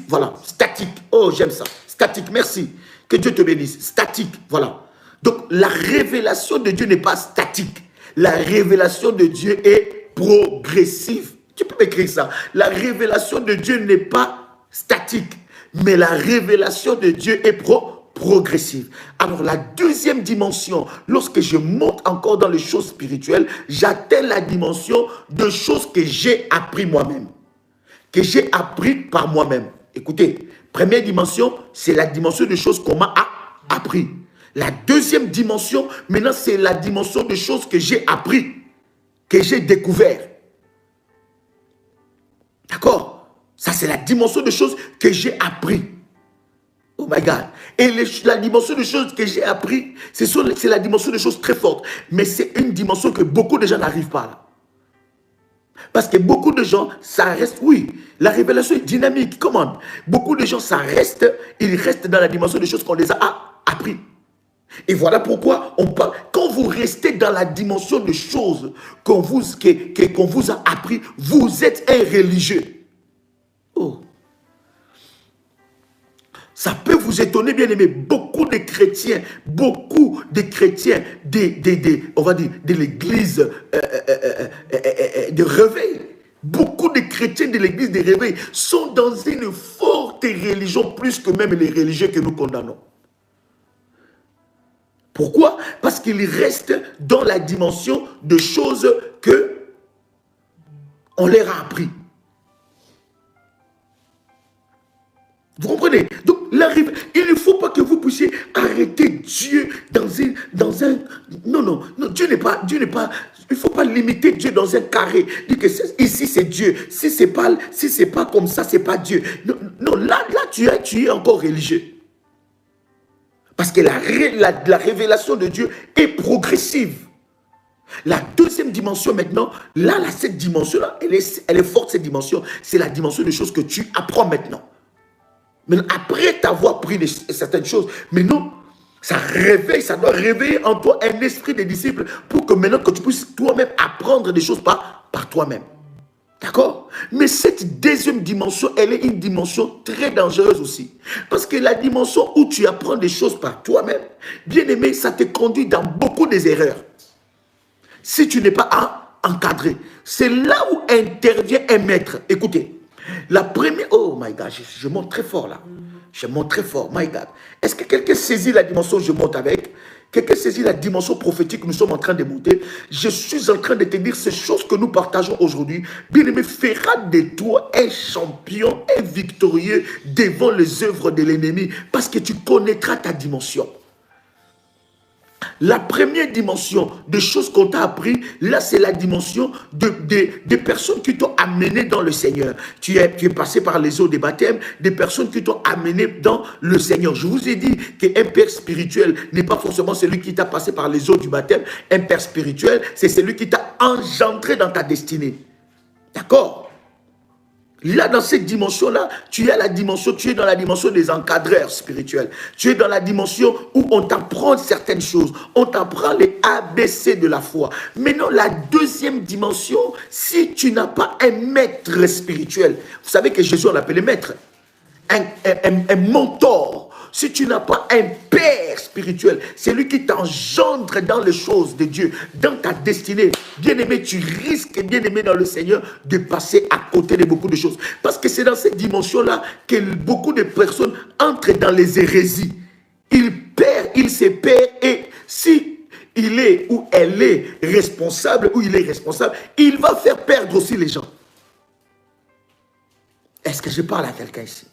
voilà, statique. Oh, j'aime ça. Statique, merci. Que Dieu te bénisse. Statique, voilà. Donc, la révélation de Dieu n'est pas statique. La révélation de Dieu est progressive. Tu peux écrire ça. La révélation de Dieu n'est pas statique, mais la révélation de Dieu est progressive. Alors la deuxième dimension, lorsque je monte encore dans les choses spirituelles, j'atteins la dimension de choses que j'ai appris moi-même, que j'ai appris par moi-même. Écoutez, première dimension, c'est la dimension de choses qu'on m'a appris. La deuxième dimension, maintenant, c'est la dimension de choses que j'ai appris, que j'ai découvert. D'accord? Ça, c'est la dimension de choses que j'ai appris. Oh Oh my God. Et la dimension de choses que j'ai appris, c'est la dimension de choses très fortes. Mais c'est une dimension que beaucoup de gens n'arrivent pas là. Parce que beaucoup de gens, ça reste, oui, la révélation est dynamique, comment? Beaucoup de gens, ça reste, ils restent dans la dimension des choses qu'on les a appris. Et voilà pourquoi on parle, quand vous restez dans la dimension des choses qu'on vous a appris, vous êtes un religieux. Oh. Ça peut vous étonner, bien aimé. Beaucoup de chrétiens, on va dire, de l'église de réveil, beaucoup de chrétiens de l'église de réveil sont dans une forte religion, plus que même les religieux que nous condamnons. Pourquoi? Parce qu'ils restent dans la dimension de choses que on leur a appris. Vous comprenez? Donc, il ne faut pas que vous puissiez arrêter Dieu dans un... Non, Dieu n'est pas... Il ne faut pas limiter Dieu dans un carré. Dire que ici, c'est Dieu. Si c'est pas comme ça, c'est pas Dieu. Non, là tu es encore religieux. Parce que la révélation de Dieu est progressive. La deuxième dimension maintenant, cette dimension-là, elle est forte, cette dimension. C'est la dimension des choses que tu apprends maintenant. Mais après t'avoir pris certaines choses, mais non, ça doit réveiller en toi un esprit de disciple pour que maintenant que tu puisses toi-même apprendre des choses par toi-même. D'accord? Mais cette deuxième dimension, elle est une dimension très dangereuse aussi. Parce que la dimension où tu apprends des choses par toi-même, bien aimé, ça te conduit dans beaucoup des erreurs. Si tu n'es pas encadré, c'est là où intervient un maître. Écoutez. La première... Oh my God, je monte très fort là. Je monte très fort, my God. Est-ce que quelqu'un saisit la dimension que je monte avec? Quelqu'un saisit la dimension prophétique que nous sommes en train de monter? Je suis en train de te dire ces choses que nous partageons aujourd'hui. Bien-aimé, fera de toi un champion, un victorieux devant les œuvres de l'ennemi parce que tu connaîtras ta dimension. La première dimension de choses qu'on t'a appris, là c'est la dimension des personnes qui t'ont amené dans le Seigneur. Tu es passé par les eaux des baptêmes, des personnes qui t'ont amené dans le Seigneur. Je vous ai dit qu'un père spirituel n'est pas forcément celui qui t'a passé par les eaux du baptême. Un père spirituel, c'est celui qui t'a engendré dans ta destinée. D'accord? Là, dans cette dimension-là, tu es dans la dimension des encadreurs spirituels. Tu es dans la dimension où on t'apprend certaines choses. On t'apprend les ABC de la foi. Maintenant, la deuxième dimension, si tu n'as pas un maître spirituel, vous savez que Jésus, on l'appelait maître, un mentor. Si tu n'as pas un père spirituel, c'est lui qui t'engendre dans les choses de Dieu, dans ta destinée. Bien-aimé, tu risques, bien-aimé dans le Seigneur, de passer à côté de beaucoup de choses. Parce que c'est dans cette dimension-là que beaucoup de personnes entrent dans les hérésies. Il se perd et si il est ou elle est responsable, ou il est responsable, il va faire perdre aussi les gens. Est-ce que je parle à quelqu'un ici?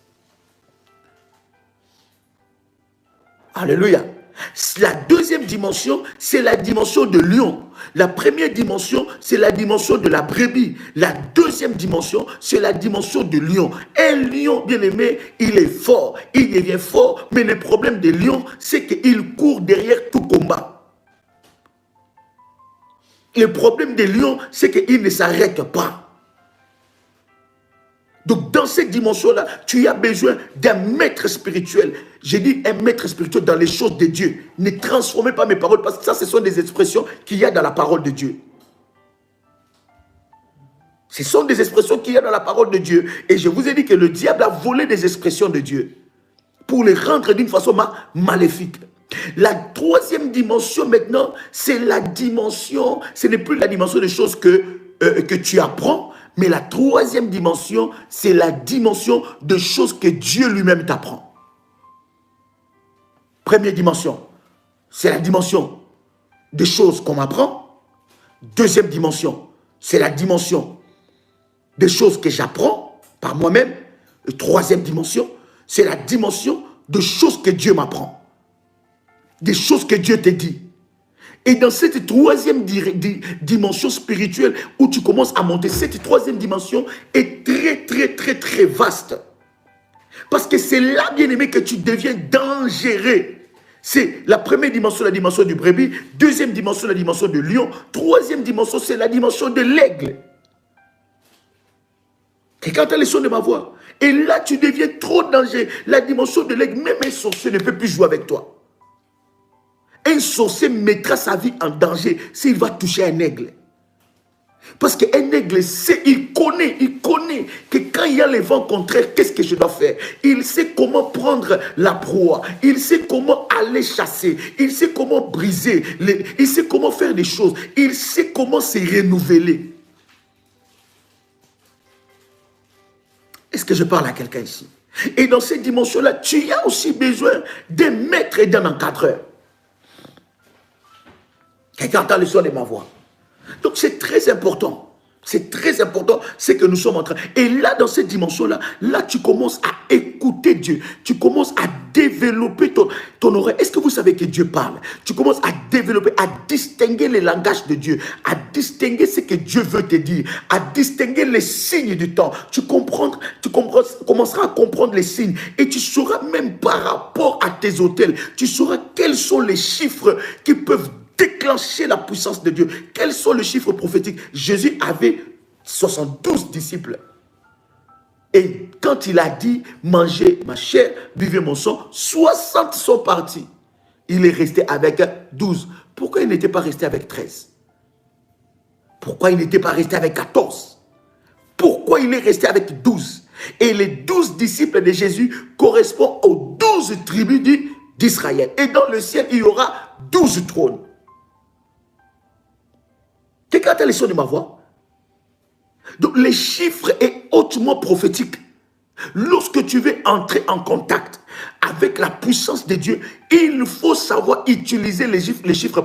Alléluia. La deuxième dimension, c'est la dimension de lion. La première dimension, c'est la dimension de la brebis. La deuxième dimension, c'est la dimension de lion. Un lion, bien aimé, il est fort. Il devient fort, mais le problème des lions, c'est qu'il court derrière tout combat. Le problème des lions, c'est qu'il ne s'arrête pas. Donc, dans cette dimension-là, tu as besoin d'un maître spirituel. J'ai dit un maître spirituel dans les choses de Dieu. Ne transformez pas mes paroles, parce que ça, ce sont des expressions qu'il y a dans la parole de Dieu. Ce sont des expressions qu'il y a dans la parole de Dieu. Et je vous ai dit que le diable a volé des expressions de Dieu pour les rendre d'une façon maléfique. La troisième dimension maintenant, c'est la dimension, ce n'est plus la dimension des choses que tu apprends, mais la troisième dimension, c'est la dimension de choses que Dieu lui-même t'apprend. Première dimension, c'est la dimension des choses qu'on m'apprend. Deuxième dimension, c'est la dimension des choses que j'apprends par moi-même. Et troisième dimension, c'est la dimension de choses que Dieu m'apprend. Des choses que Dieu te dit. Et dans cette troisième dimension spirituelle où tu commences à monter, cette troisième dimension est très, très, très, très vaste. Parce que c'est là, bien-aimé, que tu deviens dangereux. C'est la première dimension, la dimension du brebis. Deuxième dimension, la dimension du lion. Troisième dimension, c'est la dimension de l'aigle. Et quand tu as les sons de ma voix, et là, tu deviens trop dangereux. La dimension de l'aigle, même un sorcier ne peut plus jouer avec toi. Un sorcier mettra sa vie en danger s'il va toucher un aigle. Parce qu'un aigle sait, il connaît que quand il y a les vents contraires, qu'est-ce que je dois faire? Il sait comment prendre la proie, il sait comment aller chasser, il sait comment briser, il sait comment faire des choses, il sait comment se renouveler. Est-ce que je parle à quelqu'un ici? Et dans cette dimension-là, tu as aussi besoin d'un maître et d'un encadreur. Quelqu'un entend le son de ma voix. Donc c'est très important. C'est très important, c'est que nous sommes en train. Et là, dans cette dimension-là, là, tu commences à écouter Dieu. Tu commences à développer ton oreille. Est-ce que vous savez que Dieu parle? Tu commences à développer, à distinguer les langages de Dieu, à distinguer ce que Dieu veut te dire, à distinguer les signes du temps. Tu commenceras à comprendre les signes. Et tu sauras même par rapport à tes autels, tu sauras quels sont les chiffres qui peuvent déclencher la puissance de Dieu. Quels sont les chiffres prophétiques? Jésus avait 72 disciples. Et quand il a dit, mangez ma chair, buvez mon sang, 60 sont partis. Il est resté avec 12. Pourquoi il n'était pas resté avec 13? Pourquoi il n'était pas resté avec 14? Pourquoi il est resté avec 12? Et les 12 disciples de Jésus correspondent aux 12 tribus d'Israël. Et dans le ciel, il y aura 12 trônes. Quelqu'un a les sons de ma voix? Donc, les chiffres est hautement prophétique. Lorsque tu veux entrer en contact avec la puissance de Dieu, il faut savoir utiliser les chiffres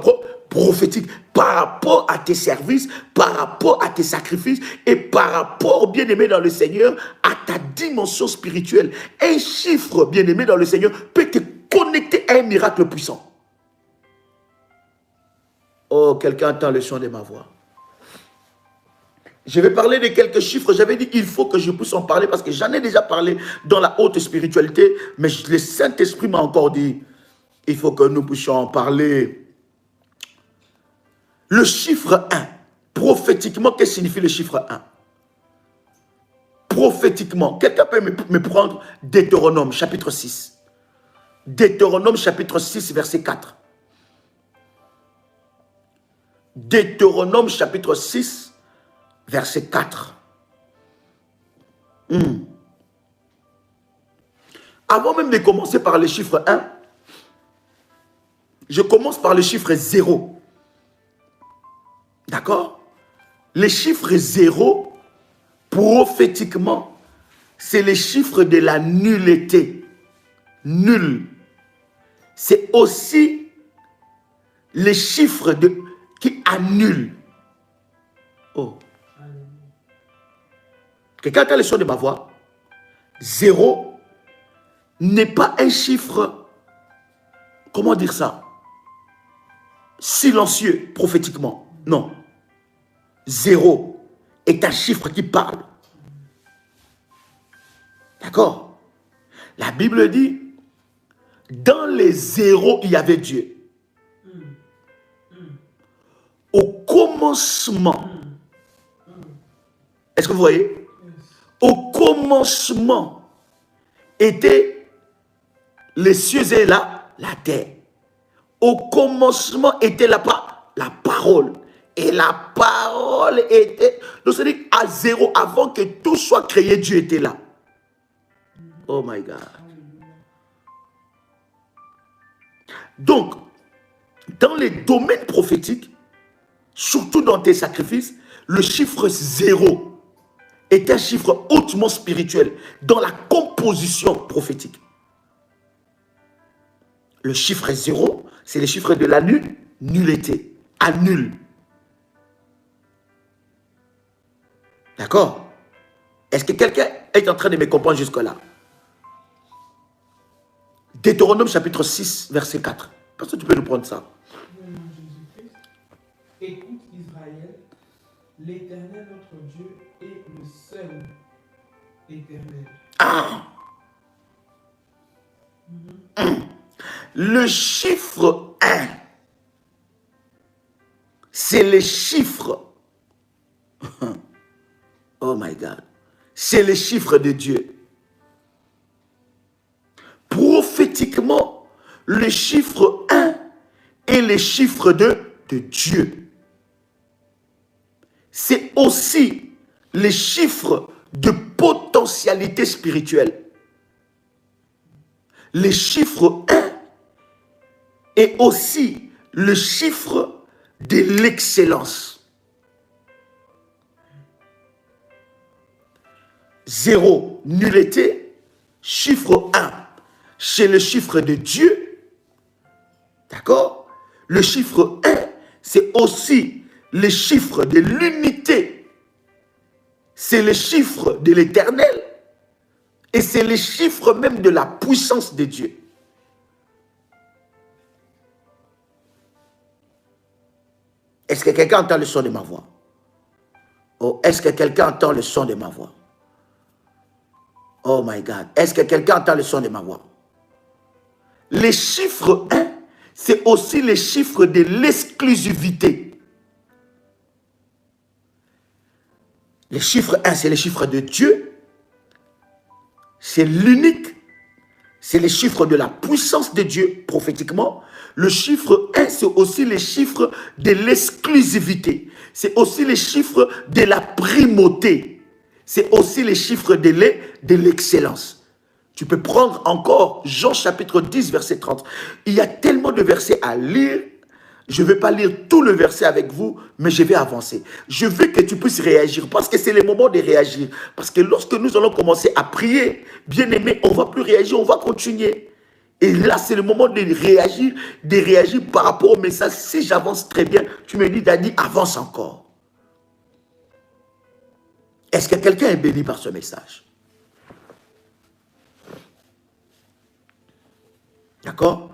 prophétiques par rapport à tes services, par rapport à tes sacrifices et par rapport, bien-aimé dans le Seigneur, à ta dimension spirituelle. Un chiffre, bien-aimé dans le Seigneur, peut te connecter à un miracle puissant. Oh, quelqu'un entend le son de ma voix. Je vais parler de quelques chiffres. J'avais dit qu'il faut que je puisse en parler parce que j'en ai déjà parlé dans la haute spiritualité. Mais le Saint-Esprit m'a encore dit, il faut que nous puissions en parler. Le chiffre 1. Prophétiquement, qu'est-ce que signifie le chiffre 1? Prophétiquement, quelqu'un peut me prendre Deutéronome chapitre 6. Deutéronome chapitre 6 verset 4. Deutéronome chapitre 6 verset 4. Avant même de commencer par le chiffre 1, je commence par le chiffre 0. D'accord? Le chiffre 0, prophétiquement, c'est le chiffre de la nullité. Nul. C'est aussi le chiffre qui annule. Oh. Quelqu'un a le son de ma voix? 0 n'est pas un chiffre, comment dire ça? Silencieux, prophétiquement. Non. 0 est un chiffre qui parle. D'accord? La Bible dit, dans les zéros, il y avait Dieu. Au commencement. Est-ce que vous voyez? Au commencement étaient les cieux et la terre. Au commencement était la parole. Et la parole était... Donc c'est-à-dire à 0, avant que tout soit créé, Dieu était là. Oh my God. Donc, dans les domaines prophétiques, surtout dans tes sacrifices, le chiffre 0 est un chiffre hautement spirituel dans la composition prophétique. Le chiffre 0, c'est le chiffre de la nullité. Annule. D'accord? Est-ce que quelqu'un est en train de me comprendre jusque-là? Deutéronome chapitre 6, verset 4. Parce que tu peux nous prendre ça. Écoute Israël, l'Éternel notre Dieu est le seul éternel. Ah! Le chiffre 1, c'est les chiffres. Oh my God. C'est les chiffres de Dieu. Prophétiquement, le chiffre 1 est les chiffres de Dieu. C'est aussi les chiffres de potentialité spirituelle. Le chiffre 1 est aussi le chiffre de l'excellence. 0, nullité. Chiffre 1, c'est le chiffre de Dieu. D'accord? Le chiffre 1, c'est aussi le chiffre de l'unité. C'est le chiffre de l'éternel. Et c'est le chiffre même de la puissance de Dieu. Est-ce que quelqu'un entend le son de ma voix? Oh, est-ce que quelqu'un entend le son de ma voix? Oh my God. Est-ce que quelqu'un entend le son de ma voix? Les chiffres 1, c'est aussi les chiffres de l'exclusivité. Les chiffres 1, c'est les chiffres de Dieu. C'est l'unique. C'est les chiffres de la puissance de Dieu, prophétiquement. Le chiffre 1, c'est aussi les chiffres de l'exclusivité. C'est aussi les chiffres de la primauté. C'est aussi les chiffres de l'excellence. Tu peux prendre encore Jean chapitre 10, verset 30. Il y a tellement de versets à lire. Je ne vais pas lire tout le verset avec vous, mais je vais avancer. Je veux que tu puisses réagir parce que c'est le moment de réagir. Parce que lorsque nous allons commencer à prier, bien aimé, on ne va plus réagir, on va continuer. Et là, c'est le moment de réagir par rapport au message. Si j'avance très bien, tu me dis, Daddy, avance encore. Est-ce que quelqu'un est béni par ce message? D'accord?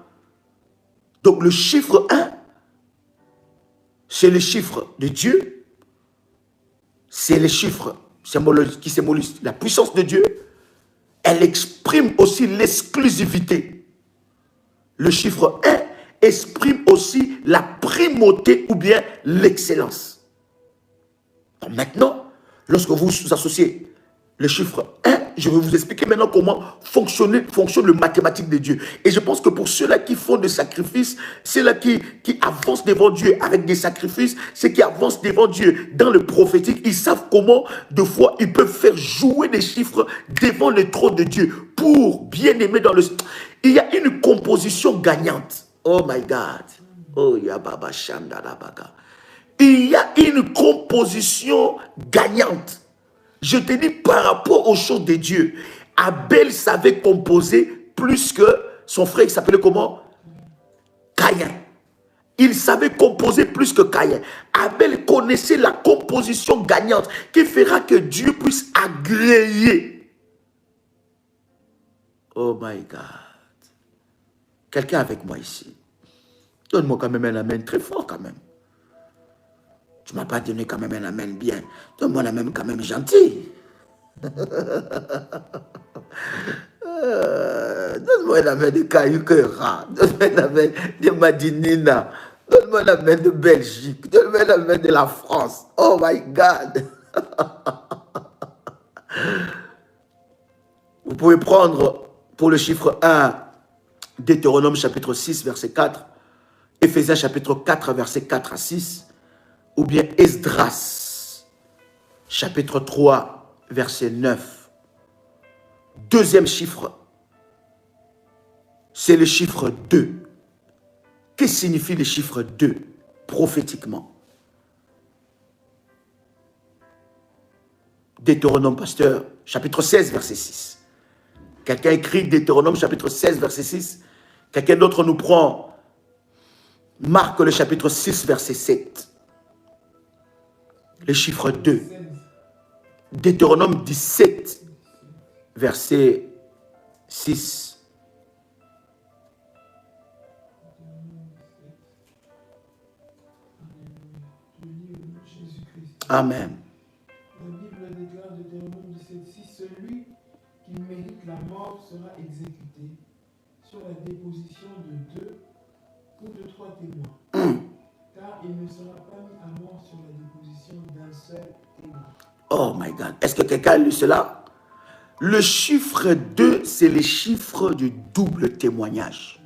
Donc le chiffre 1, c'est le chiffre de Dieu. C'est le chiffre qui symbolise la puissance de Dieu. Elle exprime aussi l'exclusivité. Le chiffre 1 exprime aussi la primauté ou bien l'excellence. Maintenant, lorsque vous associez le chiffre 1, je vais vous expliquer maintenant comment fonctionne le mathématique de Dieu. Et je pense que pour ceux-là qui font des sacrifices, ceux-là qui avancent devant Dieu avec des sacrifices, ceux qui avancent devant Dieu dans le prophétique, ils savent comment, de fois, ils peuvent faire jouer des chiffres devant le trône de Dieu pour bien aimer dans le... Il y a une composition gagnante. Oh my God. Oh, Yababa Shandalabaga. Il y a une composition gagnante. Je te dis par rapport aux choses de Dieu. Abel savait composer plus que son frère qui s'appelait comment? Caïn. Il savait composer plus que Caïn. Abel connaissait la composition gagnante qui fera que Dieu puisse agréer. Oh my God. Quelqu'un avec moi ici. Donne-moi quand même un amen très fort quand même. Tu ne m'as pas donné quand même un amen bien. Donne-moi un amen quand même gentil. Donne-moi un amen de Kayukera. Donne-moi un amen de Madinina. Donne-moi un amen de Belgique. Donne-moi un amen de la France. Oh my God. Vous pouvez prendre pour le chiffre 1, Deutéronome chapitre 6, verset 4, Éphésiens chapitre 4, verset 4 à 6, ou bien Esdras, chapitre 3, verset 9. Deuxième chiffre, c'est le chiffre 2. Que signifie le chiffre 2 prophétiquement? Deutéronome, pasteur, chapitre 16, verset 6. Quelqu'un écrit Deutéronome, chapitre 16, verset 6. Quelqu'un d'autre nous prend Marc, le chapitre 6, verset 7. Le chiffre 2. Deutéronome 17, verset 6. Amen. La Bible déclare Deutéronome 17, 6, celui qui mérite la mort sera exécuté. sur la déposition de 2 ou de 3 témoins. Car il ne sera pas mis à mort sur la déposition d'un seul témoin. Oh my God. Est-ce que quelqu'un a lu cela? Le chiffre 2, c'est les chiffres du double témoignage.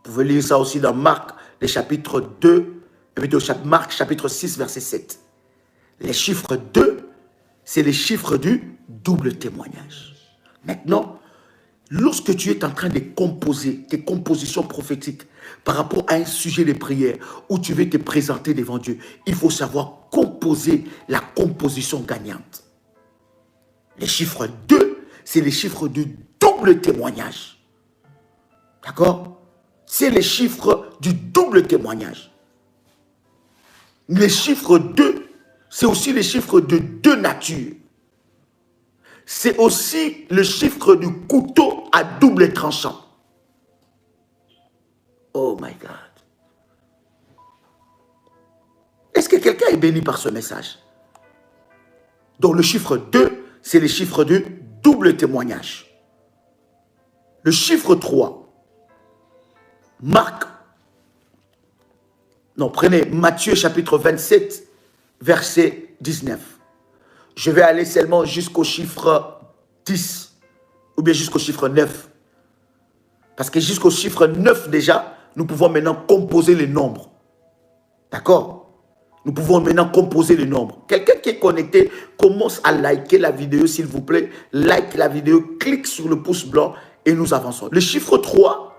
Vous pouvez lire ça aussi dans Marc, le chapitre 2, et plutôt Marc, chapitre 6, verset 7. Les chiffres 2, c'est les chiffres du double témoignage. Maintenant, lorsque tu es en train de composer tes compositions prophétiques par rapport à un sujet de prière où tu veux te présenter devant Dieu, il faut savoir composer la composition gagnante. Les chiffres 2, c'est les chiffres du double témoignage. D'accord? C'est les chiffres du double témoignage. Les chiffres 2, c'est aussi les chiffres de deux natures. C'est aussi le chiffre du couteau à double tranchant. Oh my God. Est-ce que quelqu'un est béni par ce message? Donc le chiffre 2, c'est le chiffre du double témoignage. Le chiffre 3, prenez Matthieu chapitre 27, verset 19. Je vais aller seulement jusqu'au chiffre 10, ou bien jusqu'au chiffre 9. Parce que jusqu'au chiffre 9 déjà, nous pouvons maintenant composer les nombres. D'accord? Nous pouvons maintenant composer les nombres. Quelqu'un qui est connecté, commence à liker la vidéo, s'il vous plaît. Like la vidéo, clique sur le pouce blanc et nous avançons. Le chiffre 3,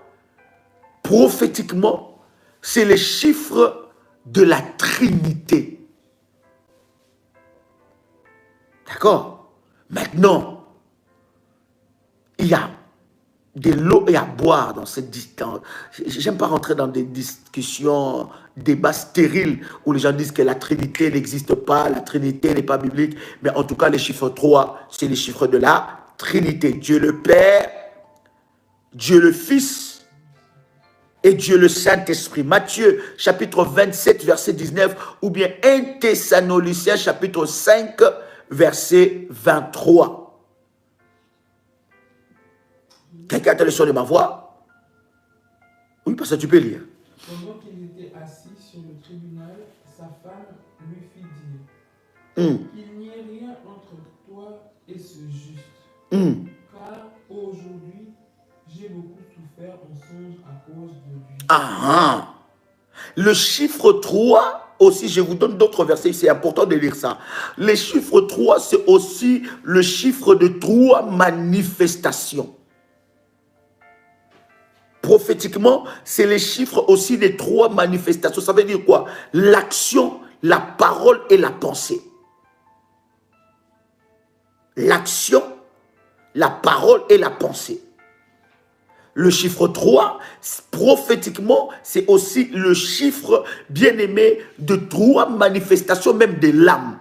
prophétiquement, c'est le chiffre de la Trinité. D'accord? Maintenant, il y a de l'eau et à boire dans cette distance. J'aime pas rentrer dans des discussions, débats stériles où les gens disent que la Trinité n'existe pas, la Trinité n'est pas biblique. Mais en tout cas, les chiffres 3, c'est les chiffres de la Trinité. Dieu le Père, Dieu le Fils et Dieu le Saint-Esprit. Matthieu, chapitre 27, verset 19, ou bien 1 Thessaloniciens, chapitre 5, verset 23. Quelqu'un a le son de ma voix? Oui, parce que tu peux lire. Pendant qu'il était assis sur le tribunal, sa femme lui fit dire qu'il n'y ait rien entre toi et ce juste. Car aujourd'hui, j'ai beaucoup souffert en songe à cause de lui. Le chiffre 3, aussi, je vous donne d'autres versets, c'est important de lire ça. Le chiffre 3, c'est aussi le chiffre de 3 manifestations. Prophétiquement, c'est les chiffres aussi des 3 manifestations. Ça veut dire quoi? L'action, la parole et la pensée. L'action, la parole et la pensée. Le chiffre 3, prophétiquement, c'est aussi le chiffre, bien-aimé, de 3 manifestations, même de l'âme.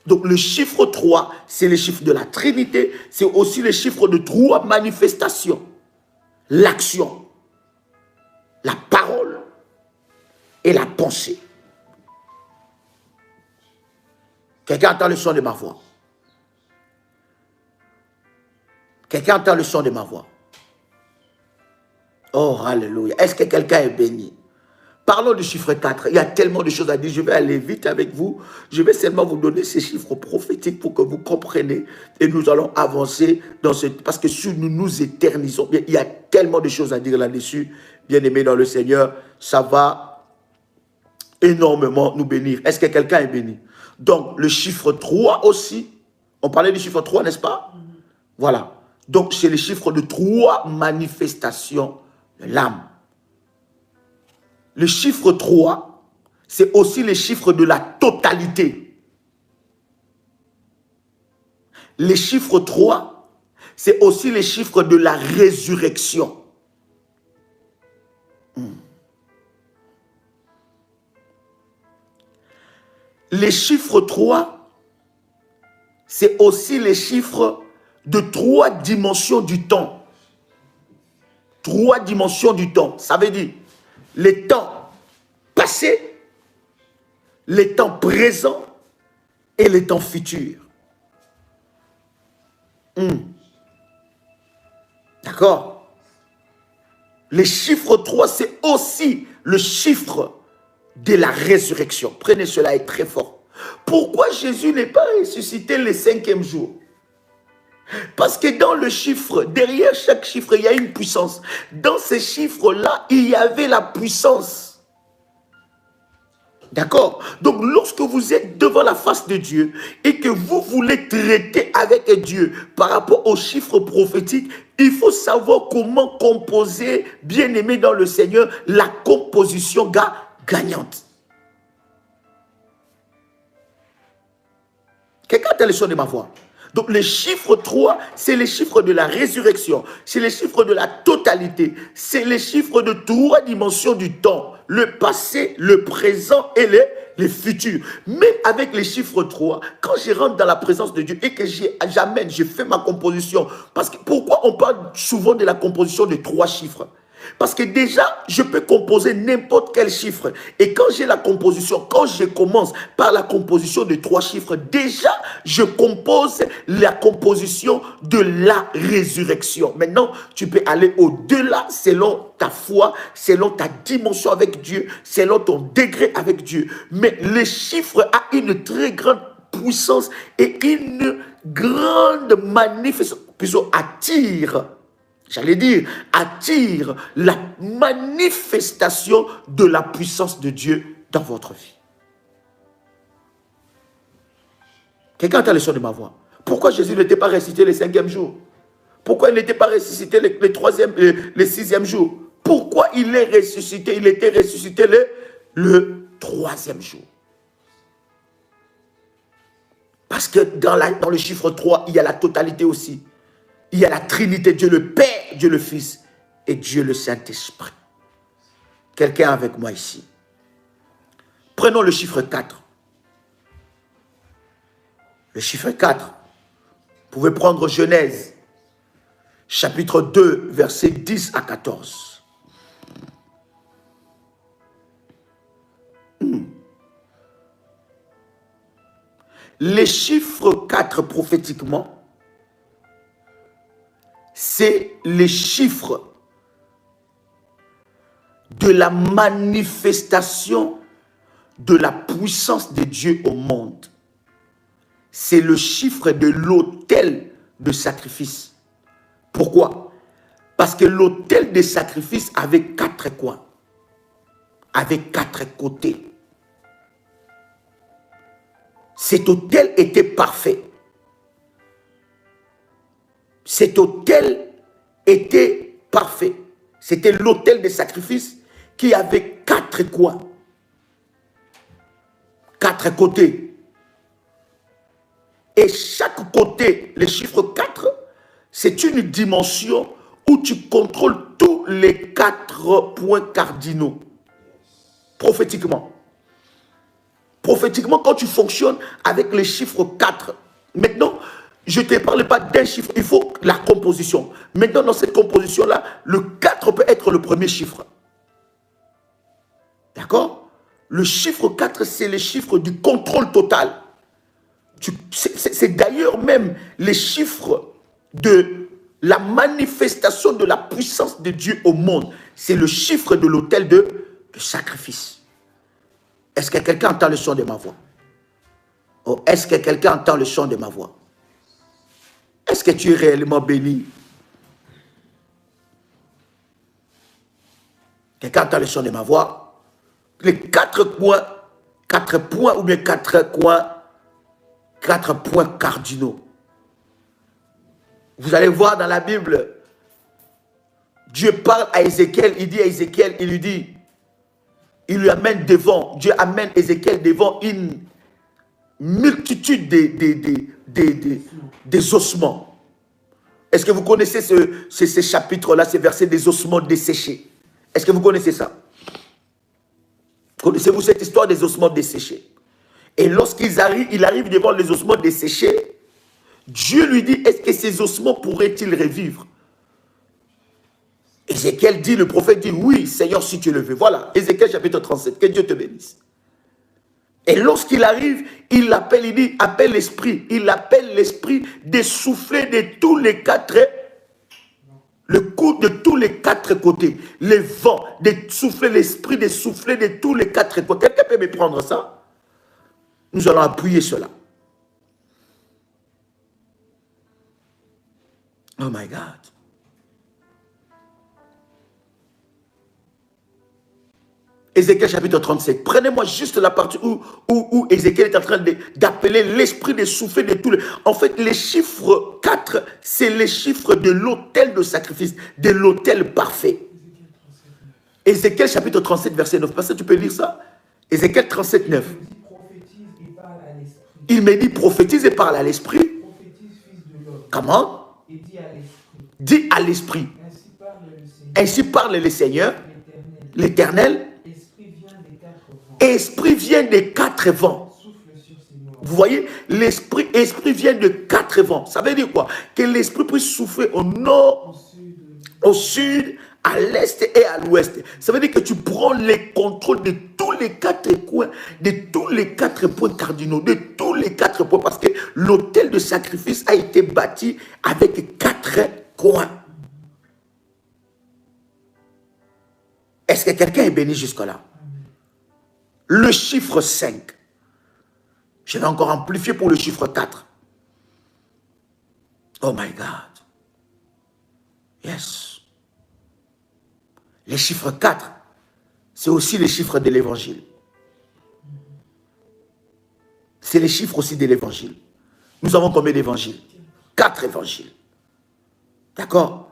Donc le chiffre 3, c'est le chiffre de la Trinité, c'est aussi le chiffre de 3 manifestations. L'action, la parole et la pensée. Quelqu'un entend le son de ma voix? Quelqu'un entend le son de ma voix? Oh, alléluia. Est-ce que quelqu'un est béni? Parlons du chiffre 4. Il y a tellement de choses à dire. Je vais aller vite avec vous. Je vais seulement vous donner ces chiffres prophétiques pour que vous compreniez. Et nous allons avancer dans ce... Parce que si nous nous éternisons, bien, il y a tellement de choses à dire là-dessus. Bien aimé dans le Seigneur, ça va énormément nous bénir. Est-ce que quelqu'un est béni? Donc, le chiffre 3 aussi. On parlait du chiffre 3, n'est-ce pas? Voilà. Donc, c'est le chiffre de 3 manifestations de l'âme. Le chiffre 3, c'est aussi le chiffre de la totalité. Le chiffre 3, c'est aussi le chiffre de la résurrection. Le chiffre 3, c'est aussi le chiffre de 3 dimensions du temps. 3 dimensions du temps. Ça veut dire le temps passé, le temps présent et le temps futur. D'accord? D'accord? Le chiffre 3, c'est aussi le chiffre de la résurrection. Prenez cela, est très fort. Pourquoi Jésus n'est pas ressuscité le 5e jour? Parce que dans le chiffre, derrière chaque chiffre, il y a une puissance. Dans ces chiffres-là, il y avait la puissance. D'accord? Donc, lorsque vous êtes devant la face de Dieu et que vous voulez traiter avec Dieu par rapport aux chiffres prophétiques, il faut savoir comment composer, bien aimé dans le Seigneur, la composition gagnante. Quelqu'un a le son de ma voix? Donc, le chiffre 3, c'est le chiffre de la résurrection. C'est le chiffre de la totalité. C'est le chiffre de 3 dimensions du temps. Le passé, le présent et le futur. Même avec les chiffres 3, quand je rentre dans la présence de Dieu et que j'amène, je fais ma composition. Parce que pourquoi on parle souvent de la composition de 3 chiffres? Parce que déjà, je peux composer n'importe quel chiffre. Et quand j'ai la composition, quand je commence par la composition de 3 chiffres, déjà, je compose la composition de la résurrection. Maintenant, tu peux aller au-delà selon ta foi, selon ta dimension avec Dieu, selon ton degré avec Dieu. Mais le chiffre a une très grande puissance et une grande manifestation, attire la manifestation de la puissance de Dieu dans votre vie. Quelqu'un entend le son de ma voix? Pourquoi Jésus n'était pas ressuscité le 5e jour? Pourquoi il n'était pas ressuscité le 6e jour? Pourquoi il est ressuscité? Il était ressuscité le 3e jour. Parce que dans le chiffre 3, il y a la totalité aussi. Il y a la Trinité, Dieu le Père, Dieu le Fils et Dieu le Saint-Esprit. Quelqu'un avec moi ici? Prenons le chiffre 4. Le chiffre 4. Vous pouvez prendre Genèse, chapitre 2, versets 10 à 14. Les chiffres 4 prophétiquement, c'est les chiffres de la manifestation de la puissance de Dieu au monde. C'est le chiffre de l'autel de sacrifice. Pourquoi? Parce que l'autel de sacrifice avait 4 coins, avait 4 côtés. Cet autel était parfait. Cet autel était parfait. C'était l'autel des sacrifices qui avait 4 coins. 4 côtés. Et chaque côté, le chiffre 4, c'est une dimension où tu contrôles tous les 4 points cardinaux. Prophétiquement. Prophétiquement, quand tu fonctionnes avec les chiffres 4, maintenant, je ne te parle pas d'un chiffre, il faut la composition. Maintenant, dans cette composition-là, le 4 peut être le premier chiffre. D'accord? Le chiffre 4, c'est le chiffre du contrôle total. C'est d'ailleurs même les chiffres de la manifestation de la puissance de Dieu au monde. C'est le chiffre de l'autel de sacrifice. Est-ce que quelqu'un entend le son de ma voix? Oh, est-ce que quelqu'un entend le son de ma voix? Est-ce que tu es réellement béni? Quelqu'un entend le son de ma voix? Les 4 points ou bien 4 coins, 4 points cardinaux. Vous allez voir dans la Bible, Dieu parle à Ézéchiel, il dit à Ézéchiel, il lui dit, il lui amène devant, Dieu amène Ézéchiel devant une multitude des ossements. Est-ce que vous connaissez ce chapitre-là, ces versets des ossements desséchés? Est-ce que vous connaissez ça? Connaissez-vous cette histoire des ossements desséchés? Et lorsqu'il arrive devant les ossements desséchés, Dieu lui dit, est-ce que ces ossements pourraient-ils revivre? Ézéchiel dit, le prophète dit, oui, Seigneur, si tu le veux. Voilà, Ézéchiel chapitre 37, que Dieu te bénisse. Et lorsqu'il arrive, il l'appelle, il dit, appelle l'esprit. Il appelle l'esprit de souffler de tous les 4, le quatre côtés. Les vents, de souffler, l'esprit de souffler de tous les quatre côtés. Quelqu'un peut me prendre ça? Nous allons appuyer cela. Oh my God. Ézéchiel chapitre 37. Prenez-moi juste la partie où Ézéchiel est en train d'appeler l'esprit de souffler de tous les... En fait, les chiffres 4, c'est les chiffres de l'autel de sacrifice, de l'autel parfait. Ézéchiel chapitre 37, verset 9. Parce que tu peux lire ça? Ézéchiel 37, 9. Il me dit prophétise et parle à l'esprit. Comment? Dis à l'esprit. Ainsi parle le Seigneur, l'Éternel. Esprit vient des quatre vents. Vous voyez, esprit vient de quatre vents. Ça veut dire quoi? Que l'esprit puisse souffler au nord, au sud, à l'est et à l'ouest. Ça veut dire que tu prends le contrôle de tous les quatre coins, de tous les quatre points cardinaux, de tous les quatre points, parce que l'autel de sacrifice a été bâti avec quatre coins. Est-ce que quelqu'un est béni jusque-là? Le chiffre 5. Je vais encore amplifier pour le chiffre 4. Oh my God. Yes. Les chiffres 4, c'est aussi les chiffres de l'évangile. C'est les chiffres aussi de l'évangile. Nous avons combien d'évangiles? 4 évangiles. D'accord?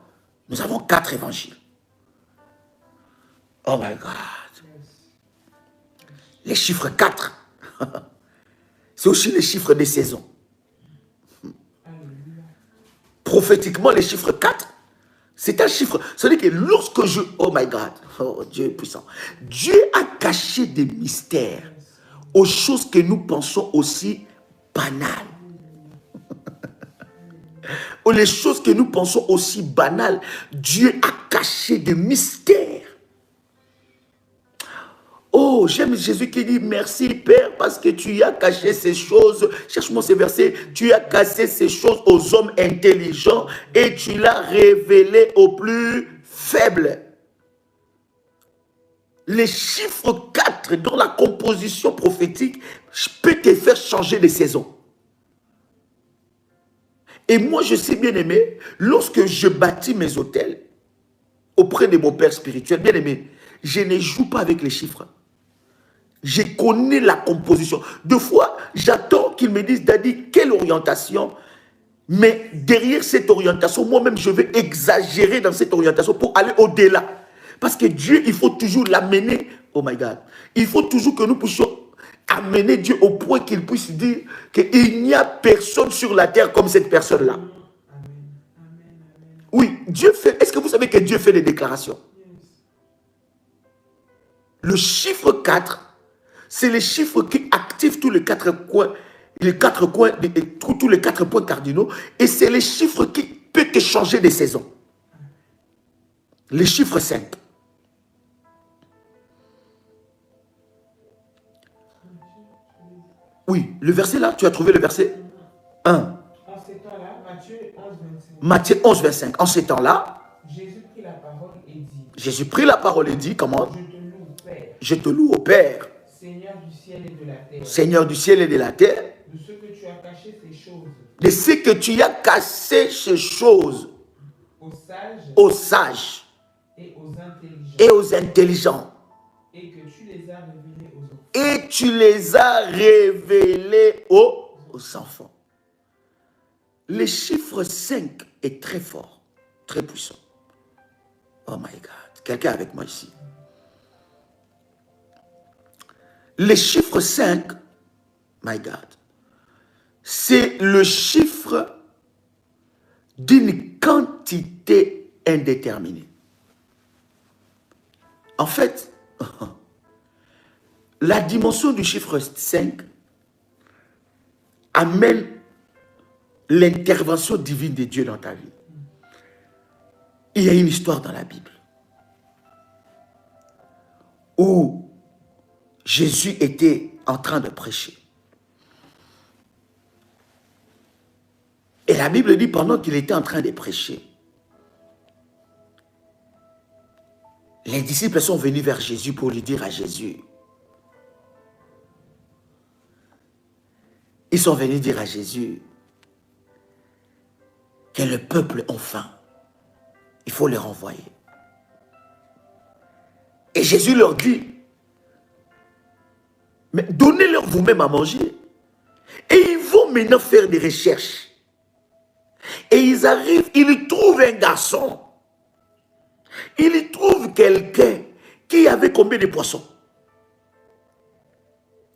Nous avons 4 évangiles. Oh my God. Les chiffres 4, c'est aussi les chiffres des saisons. Prophétiquement, les chiffres 4, c'est un chiffre. C'est-à-dire que lorsque je... Oh my God, oh Dieu est puissant. Dieu a caché des mystères aux choses que nous pensons aussi banales. Ou les choses que nous pensons aussi banales, Dieu a caché des mystères. Oh, j'aime Jésus qui dit merci Père parce que tu as caché ces choses. Cherche-moi ces versets. Tu as caché ces choses aux hommes intelligents et tu l'as révélé aux plus faibles. Les chiffres 4 dans la composition prophétique peut te faire changer de saison. Et moi, je sais bien aimé, lorsque je bâtis mes autels auprès de mon Père spirituel, bien aimé, je ne joue pas avec les chiffres. Je connais la composition. Deux fois, j'attends qu'ils me disent, Daddy, quelle orientation? Mais derrière cette orientation, moi-même, je vais exagérer dans cette orientation pour aller au-delà. Parce que Dieu, il faut toujours l'amener. Oh my God. Il faut toujours que nous puissions amener Dieu au point qu'il puisse dire qu'il n'y a personne sur la terre comme cette personne-là. Oui, Dieu fait... Est-ce que vous savez que Dieu fait des déclarations? Le chiffre 4, c'est les chiffres qui activent tous les quatre coins, tous les quatre points cardinaux, et c'est les chiffres qui peuvent te changer de saison. Les chiffres 5. Oui, le verset là, tu as trouvé le verset 1. En ces temps-là, Matthieu 11, 25. En ces temps-là, Jésus prit la parole et dit. Jésus prit la parole et dit, comment? Je te loue, Père. Je te loue au Père. Seigneur du ciel et de la terre. Seigneur du ciel et de la terre. De ce que tu as caché ces choses. De ce que tu as caché ces choses. Aux sages. Et aux intelligents. Et que tu les as révélés aux enfants. Et tu les as révélés aux enfants. Le chiffre 5 est très fort, très puissant. Oh my God. Quelqu'un avec moi ici. Le chiffre 5, my God, c'est le chiffre d'une quantité indéterminée. En fait, la dimension du chiffre 5 amène l'intervention divine de Dieu dans ta vie. Il y a une histoire dans la Bible où Jésus était en train de prêcher. Et la Bible dit, pendant qu'il était en train de prêcher, Les disciples sont venus vers Jésus pour lui dire à Jésus. Ils sont venus dire à Jésus que le peuple a faim. Il faut les renvoyer. Et Jésus leur dit, mais donnez-leur vous-même à manger. Et ils vont maintenant faire des recherches. Et ils arrivent, ils y trouvent un garçon. Ils y trouvent quelqu'un qui avait combien de poissons?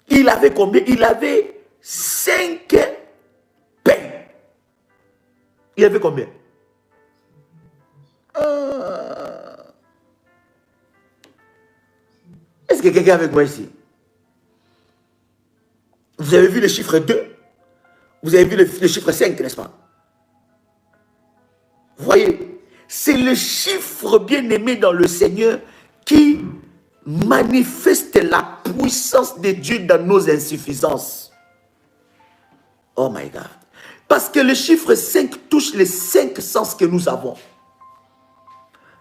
Il avait combien? Il avait 5 pains. Il avait combien? Est-ce que quelqu'un est avec moi ici? Vous avez vu le chiffre 2? Vous avez vu le chiffre 5, n'est-ce pas? Vous voyez, c'est le chiffre bien-aimé dans le Seigneur qui manifeste la puissance de Dieu dans nos insuffisances. Oh my God. Parce que le chiffre 5 touche les 5 sens que nous avons.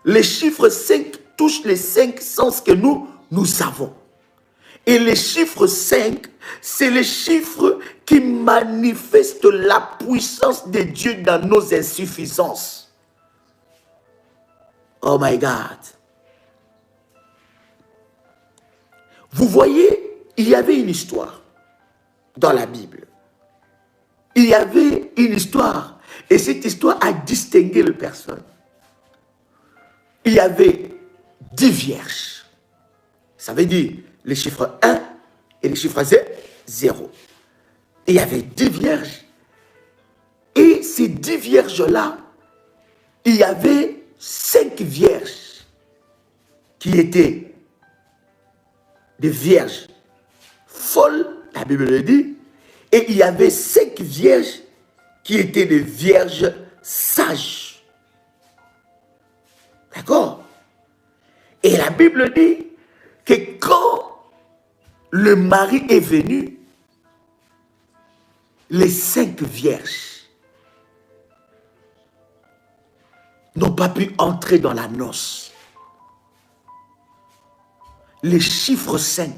Le chiffre 5 touche les 5 sens que nous avons. Et le chiffre 5, c'est le chiffre qui manifeste la puissance de Dieu dans nos insuffisances. Oh my God. Vous voyez, il y avait une histoire dans la Bible. Il y avait une histoire. Et cette histoire a distingué les personnes. Il y avait 10 vierges. Ça veut dire le chiffre 1 et le chiffre 0. Il y avait 10 vierges. Et ces 10 vierges-là, il y avait 5 vierges qui étaient des vierges folles, la Bible le dit, et il y avait 5 vierges qui étaient des vierges sages. D'accord? Et la Bible dit que quand le mari est venu, les 5 vierges n'ont pas pu entrer dans la noce. Le chiffre 5,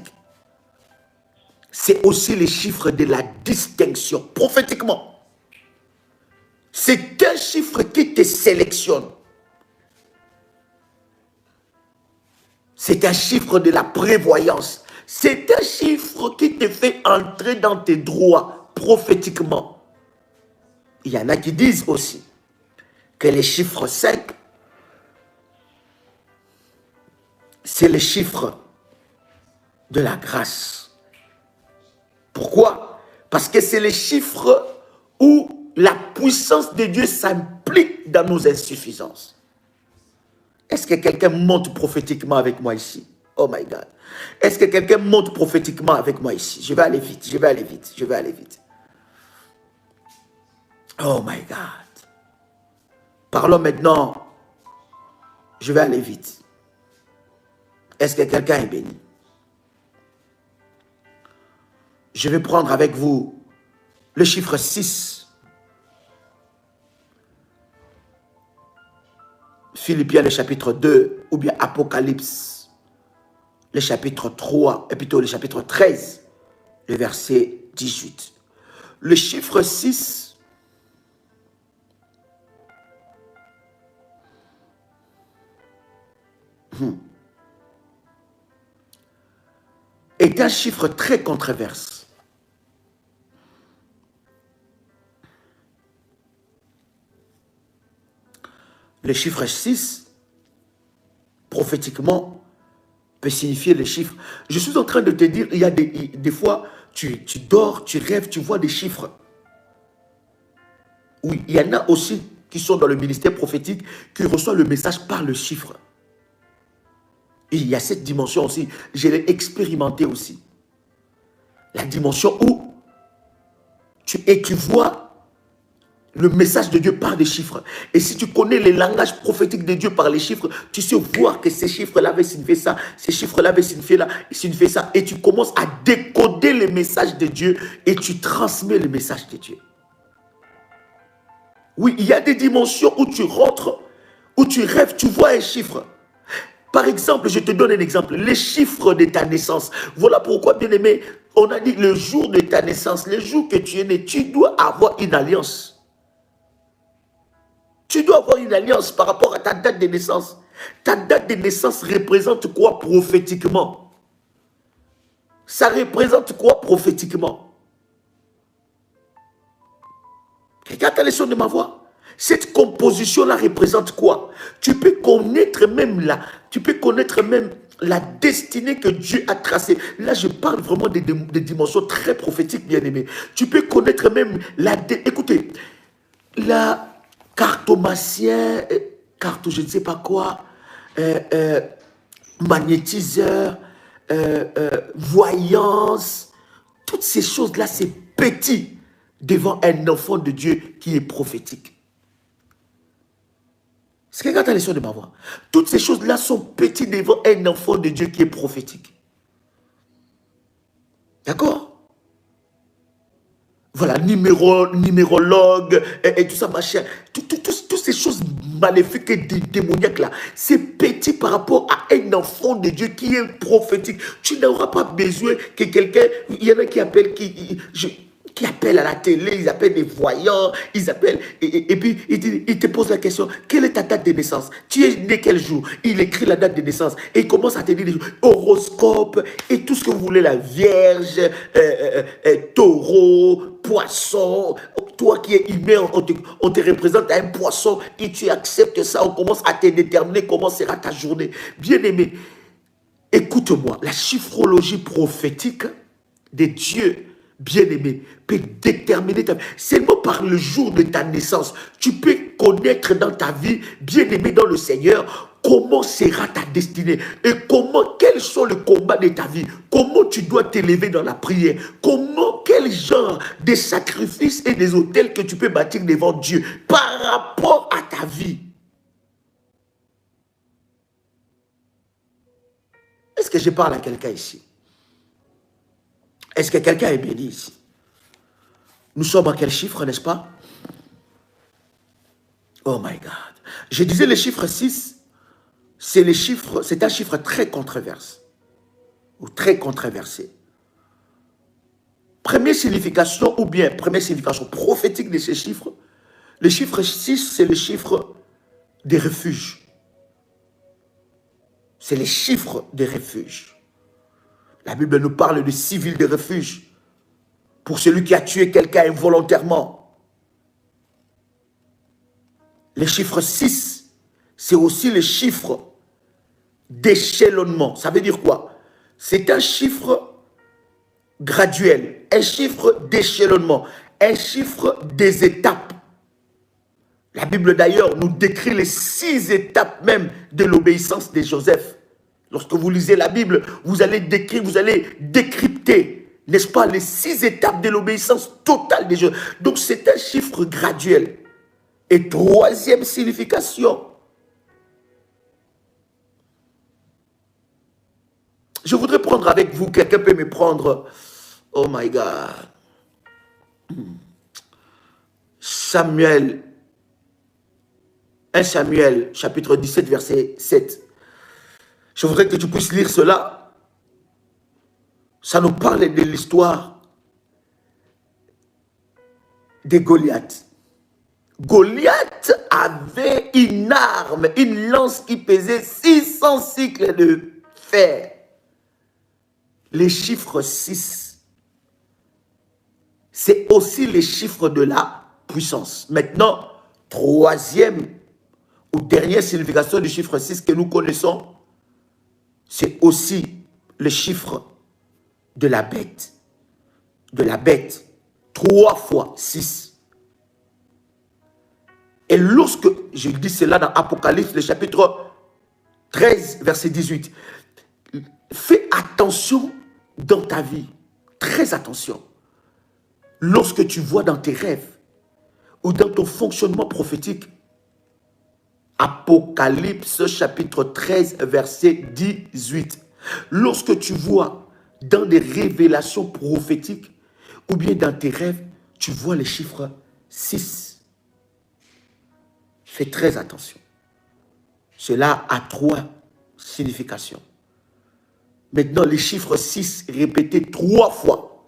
c'est aussi le chiffre de la distinction, prophétiquement. C'est un chiffre qui te sélectionne. C'est un chiffre de la prévoyance. C'est un chiffre qui te fait entrer dans tes droits prophétiquement. Il y en a qui disent aussi que le chiffre 5, c'est le chiffre de la grâce. Pourquoi? Parce que c'est le chiffre où la puissance de Dieu s'implique dans nos insuffisances. Est-ce que quelqu'un monte prophétiquement avec moi ici? Oh my God. Est-ce que quelqu'un monte prophétiquement avec moi ici? Je vais aller vite, je vais aller vite, je vais aller vite. Oh my God. Parlons maintenant. Je vais aller vite. Est-ce que quelqu'un est béni? Je vais prendre avec vous le chiffre 6. Philippiens, le chapitre 2, ou bien Apocalypse, le chapitre 3, et plutôt le chapitre 13, le verset 18. Le chiffre 6 est un chiffre très controversé. Le chiffre 6, prophétiquement, peut signifier le chiffre. Je suis en train de te dire, il y a des fois, tu dors, tu rêves, tu vois des chiffres. Oui, il y en a aussi qui sont dans le ministère prophétique, qui reçoivent le message par le chiffre. Et il y a cette dimension aussi, je l'ai expérimenté aussi. La dimension où tu vois le message de Dieu par des chiffres. Et si tu connais les langages prophétiques de Dieu par les chiffres, tu sais voir que ces chiffres-là veulent signifier ça, ces chiffres-là veulent signifier ça. Et tu commences à décoder le message de Dieu et tu transmets le message de Dieu. Oui, il y a des dimensions où tu rentres, où tu rêves, tu vois un chiffre. Par exemple, je te donne un exemple. Les chiffres de ta naissance. Voilà pourquoi, bien aimé, on a dit le jour de ta naissance, le jour que tu es né, tu dois avoir une alliance. Tu dois avoir une alliance par rapport à ta date de naissance. Ta date de naissance représente quoi prophétiquement? Ça représente quoi prophétiquement? Regarde les sons de ma voix. Cette composition-là représente quoi? Tu peux connaître même la destinée que Dieu a tracée. Là, je parle vraiment des dimensions très prophétiques, bien-aimés. Tu peux connaître même écoutez, la cartomacien, je ne sais pas quoi, magnétiseur, voyance, toutes ces choses-là, c'est petit devant un enfant de Dieu qui est prophétique. C'est que quand tu as les sons de ma voix, toutes ces choses-là sont petites devant un enfant de Dieu qui est prophétique. D'accord? Voilà, numérologue, et tout ça, machin. Toutes ces choses maléfiques et démoniaques là, c'est petit par rapport à un enfant de Dieu qui est prophétique. Tu n'auras pas besoin que quelqu'un, il y en a qui appellent, qui appellent à la télé, ils appellent des voyants, ils appellent, et puis ils te posent la question, quelle est ta date de naissance? Tu es né quel jour? Il écrit la date de naissance, et il commence à te dire des jours, horoscope, et tout ce que vous voulez, la Vierge, taureau, poisson. Toi qui es humain, on te représente à un poisson, et tu acceptes ça, on commence à te déterminer comment sera ta journée. Bien-aimé, écoute-moi, la chiffrologie prophétique de Dieu, bien-aimé, peut déterminer ta vie. Seulement par le jour de ta naissance, tu peux connaître dans ta vie, bien-aimé dans le Seigneur, comment sera ta destinée et quels sont les combats de ta vie, comment tu dois t'élever dans la prière, quel genre de sacrifices et des autels que tu peux bâtir devant Dieu par rapport à ta vie. Est-ce que je parle à quelqu'un ici? Est-ce que quelqu'un est béni ici? Nous sommes à quel chiffre, n'est-ce pas? Oh my God. Je disais le chiffre 6, c'est un chiffre très controversé. Ou très controversé. Première signification prophétique de ce chiffre, le chiffre 6, c'est le chiffre des refuges. C'est les chiffres des refuges. La Bible nous parle de 6 villes de refuge pour celui qui a tué quelqu'un involontairement. Le chiffre 6, c'est aussi le chiffre d'échelonnement. Ça veut dire quoi? C'est un chiffre graduel, un chiffre d'échelonnement, un chiffre des étapes. La Bible d'ailleurs nous décrit les 6 étapes même de l'obéissance de Joseph. Lorsque vous lisez la Bible, vous allez décrypter, n'est-ce pas, les 6 étapes de l'obéissance totale de Joseph. Donc c'est un chiffre graduel. Et troisième signification, je voudrais prendre avec vous, quelqu'un peut me prendre, oh my God, Samuel, 1 Samuel, chapitre 17, verset 7. Je voudrais que tu puisses lire cela. Ça nous parle de l'histoire de Goliath. Goliath avait une arme, une lance qui pesait 600 cycles de fer. Les chiffres 6, c'est aussi les chiffres de la puissance. Maintenant, troisième ou dernière signification du chiffre 6 que nous connaissons, c'est aussi le chiffre de la bête. De la bête. 3 fois 6. Et lorsque, je dis cela dans Apocalypse, le chapitre 13, verset 18, fais attention dans ta vie. Très attention. Lorsque tu vois dans tes rêves ou dans ton fonctionnement prophétique, Apocalypse chapitre 13, verset 18. Lorsque tu vois dans des révélations prophétiques ou bien dans tes rêves, tu vois les chiffres 6. Fais très attention. Cela a 3 signification. Maintenant, les chiffres 6 répétés 3 fois,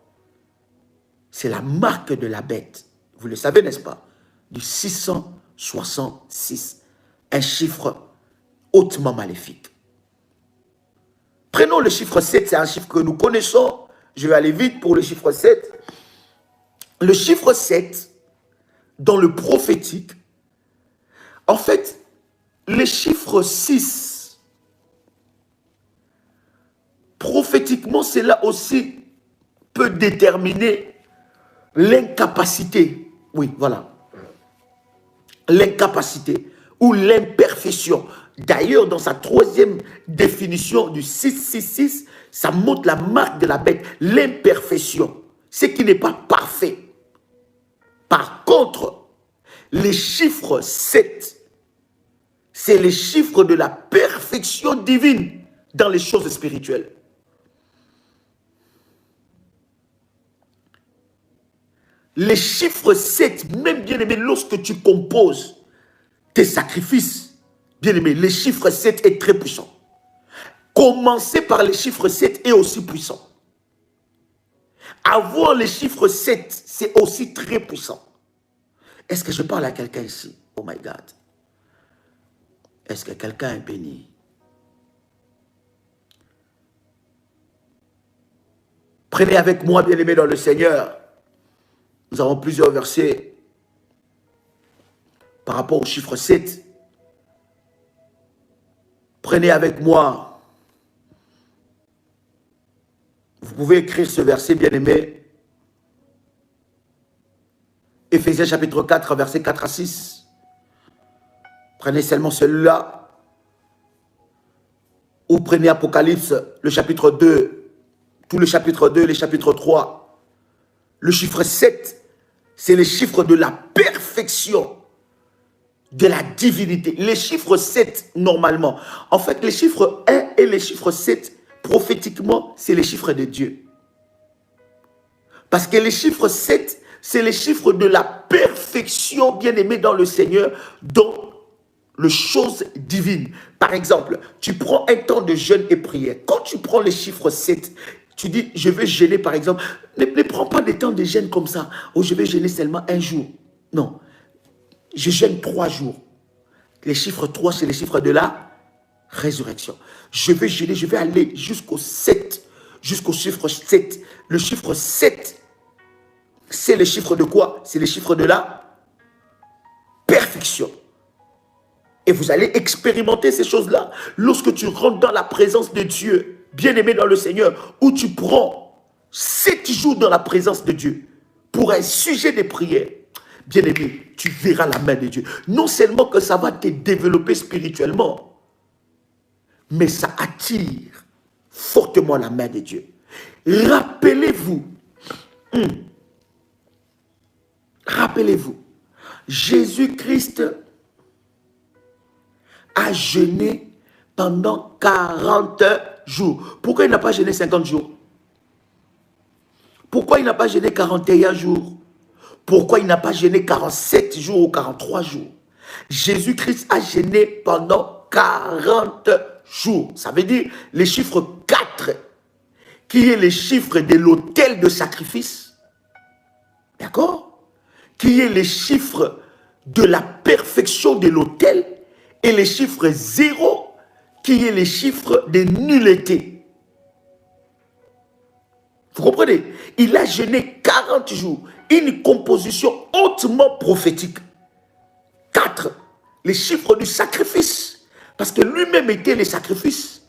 c'est la marque de la bête. Vous le savez, n'est-ce pas? Du 666. Un chiffre hautement maléfique. Prenons le chiffre 7, c'est un chiffre que nous connaissons. Je vais aller vite pour le chiffre 7. Le chiffre 7, dans le prophétique, en fait, le chiffre 6, prophétiquement, cela aussi peut déterminer l'incapacité. Oui, voilà. L'incapacité ou l'imperfection. D'ailleurs, dans sa troisième définition du 666, ça montre la marque de la bête, l'imperfection, ce qui n'est pas parfait. Par contre, les chiffres 7, c'est les chiffres de la perfection divine dans les choses spirituelles. Les chiffres 7, même bien aimé, lorsque tu composes tes sacrifices, bien aimé, le chiffre 7 est très puissant. Commencer par les chiffres 7 est aussi puissant. Avoir les chiffres 7, c'est aussi très puissant. Est-ce que je parle à quelqu'un ici? Oh my God. Est-ce que quelqu'un est béni? Prenez avec moi, bien-aimé dans le Seigneur. Nous avons plusieurs versets par rapport au chiffre 7. Prenez avec moi. Vous pouvez écrire ce verset, bien-aimé. Éphésiens chapitre 4, versets 4 à 6. Prenez seulement celui-là. Ou prenez Apocalypse, le chapitre 2. Tout le chapitre 2, les chapitres 3. Le chiffre 7, c'est le chiffre de la perfection, de la divinité. Les chiffres 7, normalement. En fait, les chiffres 1 et les chiffres 7, prophétiquement, c'est les chiffres de Dieu. Parce que les chiffres 7, c'est les chiffres de la perfection, bien-aimé dans le Seigneur, dans les choses divines. Par exemple, tu prends un temps de jeûne et prière. Quand tu prends les chiffres 7, tu dis, je vais jeûner, par exemple. Ne prends pas des temps de jeûne comme ça. Oh, je vais jeûner seulement un jour. Non. Je jeûne 3 jours. Les chiffres 3, c'est les chiffres de la résurrection. Je vais jeûner, je vais aller jusqu'au 7, jusqu'au chiffre 7. Le chiffre 7, c'est le chiffre de quoi? C'est le chiffre de la perfection. Et vous allez expérimenter ces choses-là lorsque tu rentres dans la présence de Dieu, bien-aimé dans le Seigneur, où tu prends 7 jours dans la présence de Dieu pour un sujet de prière. Bien-aimé, tu verras la main de Dieu. Non seulement que ça va te développer spirituellement, mais ça attire fortement la main de Dieu. Rappelez-vous, rappelez-vous, Jésus-Christ a jeûné pendant 40 jours. Pourquoi il n'a pas jeûné 50 jours? Pourquoi il n'a pas jeûné 41 jours? Pourquoi il n'a pas jeûné 47 jours ou 43 jours? Jésus-Christ a jeûné pendant 40 jours. Ça veut dire les chiffres 4, qui est le chiffre de l'autel de sacrifice. D'accord? Qui est le chiffre de la perfection de l'autel. Et le chiffre 0, qui est le chiffre de nullité. Vous comprenez? Il a jeûné 40 jours. Une composition hautement prophétique. 4, les chiffres du sacrifice. Parce que lui-même était le sacrifice.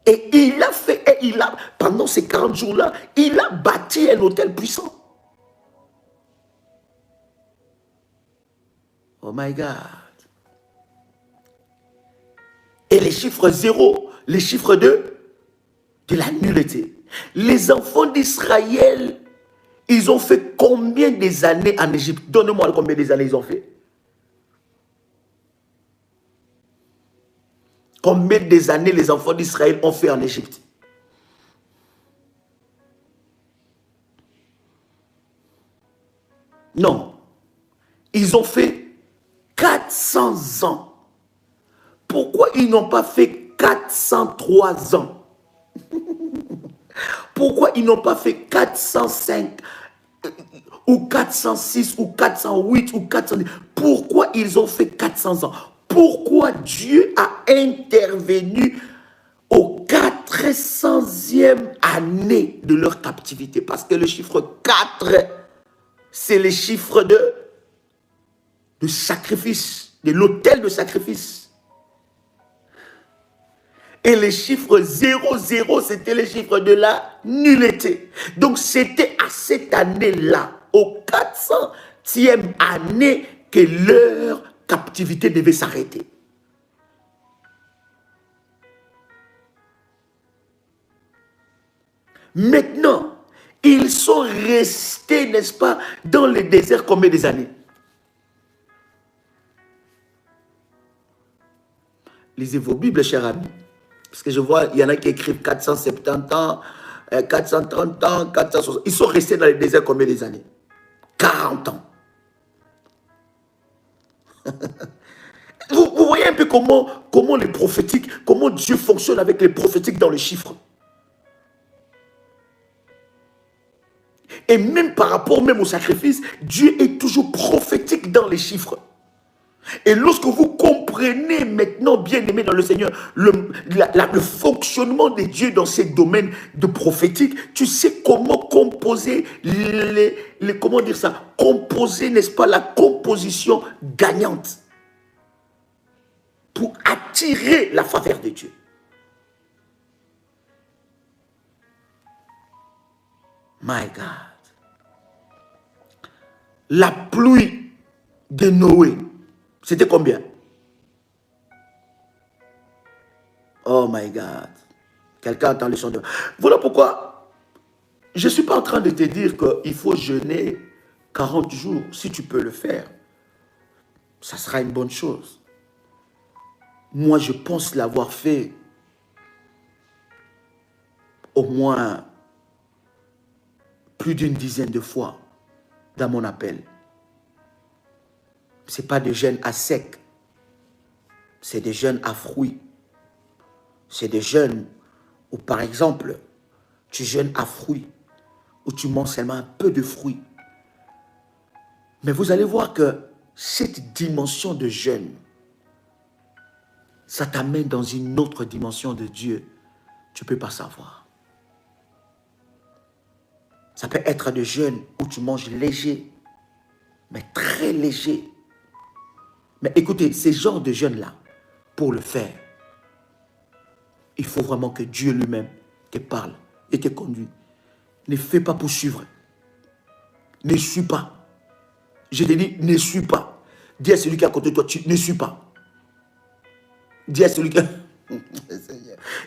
Et il a fait, pendant ces 40 jours-là, il a bâti un autel puissant. Oh my God. Et les chiffres 0, les chiffres de la nullité. Les enfants d'Israël, ils ont fait combien des années en Égypte? Donnez-moi combien des années ils ont fait. Combien des années les enfants d'Israël ont fait en Égypte? Non. Ils ont fait 400 ans Pourquoi ils n'ont pas fait 403 ans? Pourquoi ils n'ont pas fait 405 ou 406 ou 408 ou 410? Pourquoi ils ont fait 400 ans? Pourquoi Dieu a intervenu au 400e année de leur captivité? Parce que le chiffre 4, c'est le chiffre de sacrifice, de l'autel de sacrifice. Et les chiffres 00, c'était les chiffres de la nullité. Donc, c'était à cette année-là, au 400e année, que leur captivité devait s'arrêter. Maintenant, ils sont restés, n'est-ce pas, dans le désert combien des années? Lisez vos Bibles, chers amis. Parce que je vois, il y en a qui écrivent 470 ans, 430 ans, 460. Ils sont restés dans le désert combien des années? 40 ans. Vous voyez un peu comment les prophétiques, comment Dieu fonctionne avec les prophétiques dans les chiffres. Et même par rapport même au sacrifice, Dieu est toujours prophétique dans les chiffres. Et lorsque vous comprenez maintenant, bien aimé dans le Seigneur, le fonctionnement de Dieu dans ces domaines de prophétique, tu sais comment composer comment dire ça, composer, n'est-ce pas, la composition gagnante pour attirer la faveur de Dieu. My God. La pluie de Noé, c'était combien? Oh my God. Quelqu'un entend le son de... Voilà pourquoi je ne suis pas en train de te dire qu'il faut jeûner 40 jours. Si tu peux le faire, ça sera une bonne chose. Moi, je pense l'avoir fait au moins plus d'une dizaine de fois dans mon appel. Ce n'est pas des jeûnes à sec. C'est des jeûnes à fruits. C'est des jeûnes où, par exemple, tu jeûnes à fruits, où tu manges seulement un peu de fruits. Mais vous allez voir que cette dimension de jeûne, ça t'amène dans une autre dimension de Dieu. Tu ne peux pas savoir. Ça peut être des jeûnes où tu manges léger, mais très léger. Mais écoutez, ces genres de jeûnes-là, pour le faire, il faut vraiment que Dieu lui-même te parle et te conduise. Ne fais pas pour suivre. Ne suis pas. Je te dis, ne suis pas. Dis à celui qui est à côté de toi, tu ne suis pas. Dis à celui qui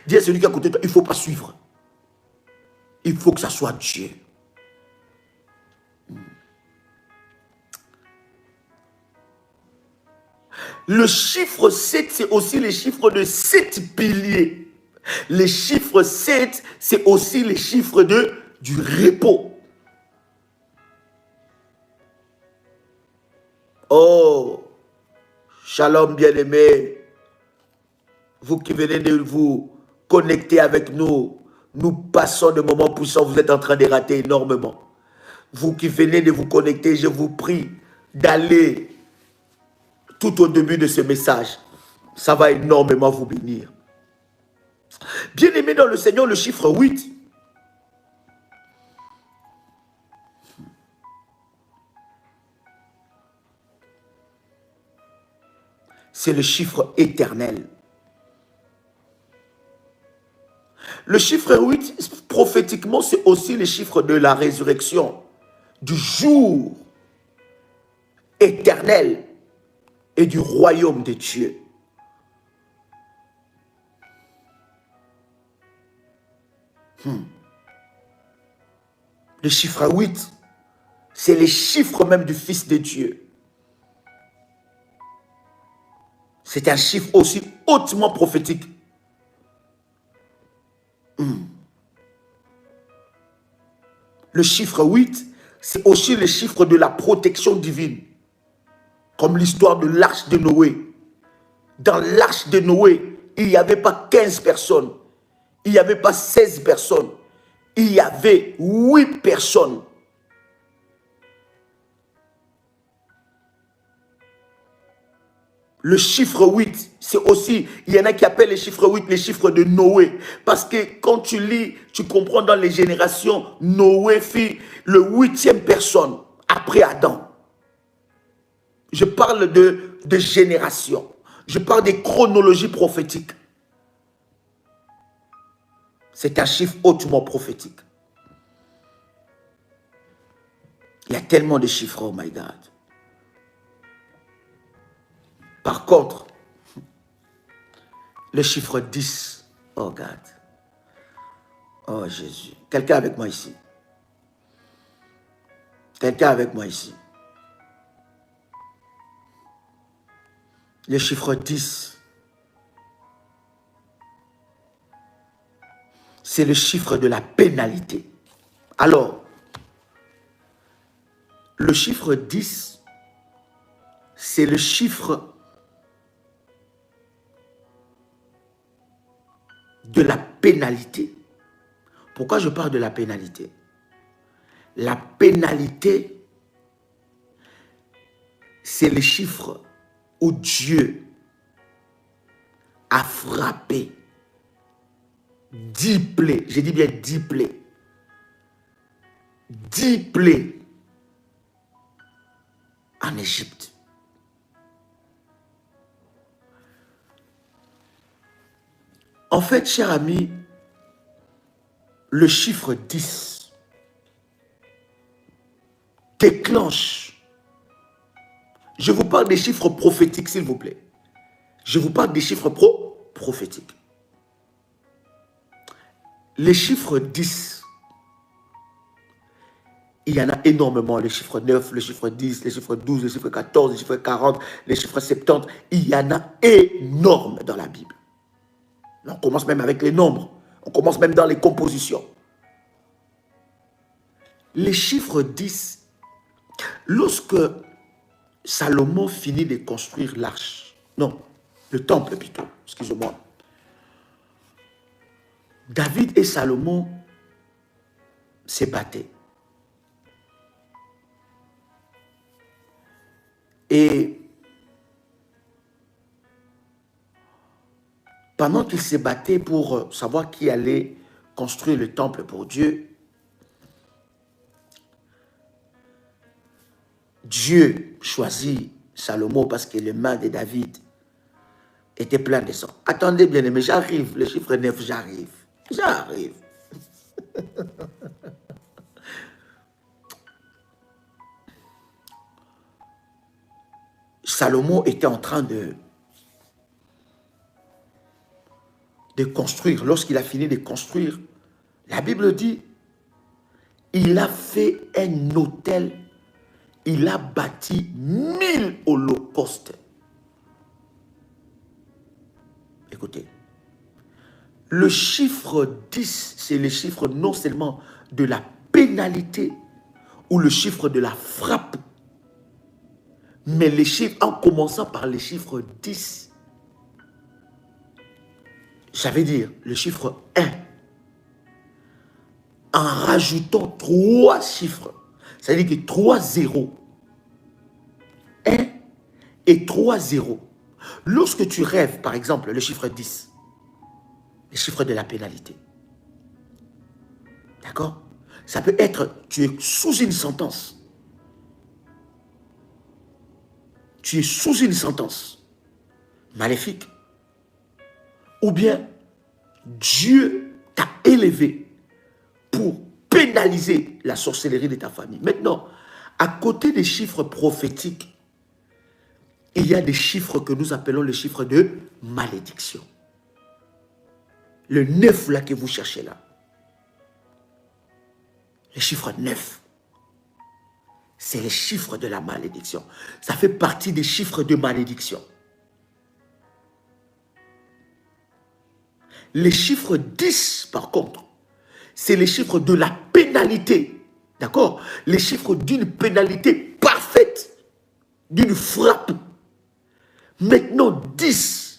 Dis à celui qui est à côté de toi, il ne faut pas suivre. Il faut que ça soit Dieu. Le chiffre 7, c'est aussi le chiffre de 7 piliers. Le chiffre 7, c'est aussi le chiffre du repos. Oh, shalom bien-aimés. Vous qui venez de vous connecter avec nous, nous passons de moments puissants, vous êtes en train de rater énormément. Vous qui venez de vous connecter, je vous prie d'aller tout au début de ce message. Ça va énormément vous bénir. Bien-aimé dans le Seigneur, le chiffre 8. C'est le chiffre éternel. Le chiffre 8, prophétiquement, c'est aussi le chiffre de la résurrection, du jour éternel et du royaume de Dieu. Le chiffre 8, c'est le chiffre même du Fils de Dieu. C'est un chiffre aussi hautement prophétique. Le chiffre 8, c'est aussi le chiffre de la protection divine. Comme l'histoire de l'arche de Noé. Dans l'arche de Noé, il n'y avait pas 15 personnes. Il n'y avait pas 16 personnes. Il y avait 8 personnes. Le chiffre 8, c'est aussi, il y en a qui appellent le chiffre 8 les chiffres de Noé. Parce que quand tu lis, tu comprends dans les générations, Noé fut le 8e personne après Adam. Je parle de génération. Je parle des chronologies prophétiques. C'est un chiffre hautement prophétique. Il y a tellement de chiffres, oh my God. Par contre, le chiffre 10, oh God. Oh Jésus. Quelqu'un avec moi ici. Quelqu'un avec moi ici. Le chiffre 10, c'est le chiffre de la pénalité. Alors, le chiffre 10, c'est le chiffre de la pénalité. Pourquoi je parle de la pénalité? La pénalité, c'est le chiffre où Dieu a frappé 10 plaies, j'ai dit bien 10 plaies, 10 plaies en Égypte. En fait, cher ami, le chiffre 10 déclenche. Je vous parle des chiffres prophétiques, s'il vous plaît. Je vous parle des chiffres prophétiques. Les chiffres 10, il y en a énormément. Les chiffres 9, les chiffres 10, les chiffres 12, les chiffres 14, les chiffres 40, les chiffres 70. Il y en a énormes dans la Bible. On commence même avec les nombres. On commence même dans les compositions. Les chiffres 10, lorsque Salomon finit de construire l'arche, non, le temple plutôt, excusez-moi. David et Salomon se battaient. Et pendant qu'ils se battaient pour savoir qui allait construire le temple pour Dieu, Dieu choisit Salomon parce que les mains de David étaient pleines de sang. Attendez bien aimé, j'arrive, le chiffre 9, j'arrive. J'arrive. Salomon était en train de construire. Lorsqu'il a fini de construire, la Bible dit, il a fait un autel, il a bâti 1000 holocaustes. Écoutez, le chiffre 10, c'est le chiffre non seulement de la pénalité ou le chiffre de la frappe, mais les chiffres, en commençant par le chiffre 10, ça veut dire le chiffre 1, en rajoutant 3 chiffres, ça veut dire que 3 zéros, 1 et 3 zéros. Lorsque tu rêves, par exemple, le chiffre 10, le chiffre de la pénalité, d'accord? Ça peut être, tu es sous une sentence. Tu es sous une sentence maléfique. Ou bien, Dieu t'a élevé pour pénaliser la sorcellerie de ta famille. Maintenant, à côté des chiffres prophétiques, il y a des chiffres que nous appelons les chiffres de malédiction. Le 9 là que vous cherchez là. Le chiffre 9. C'est le chiffre de la malédiction. Ça fait partie des chiffres de malédiction. Les chiffres 10, par contre, c'est les chiffres de la pénalité. D'accord? Les chiffres d'une pénalité parfaite, d'une frappe. Maintenant, 10,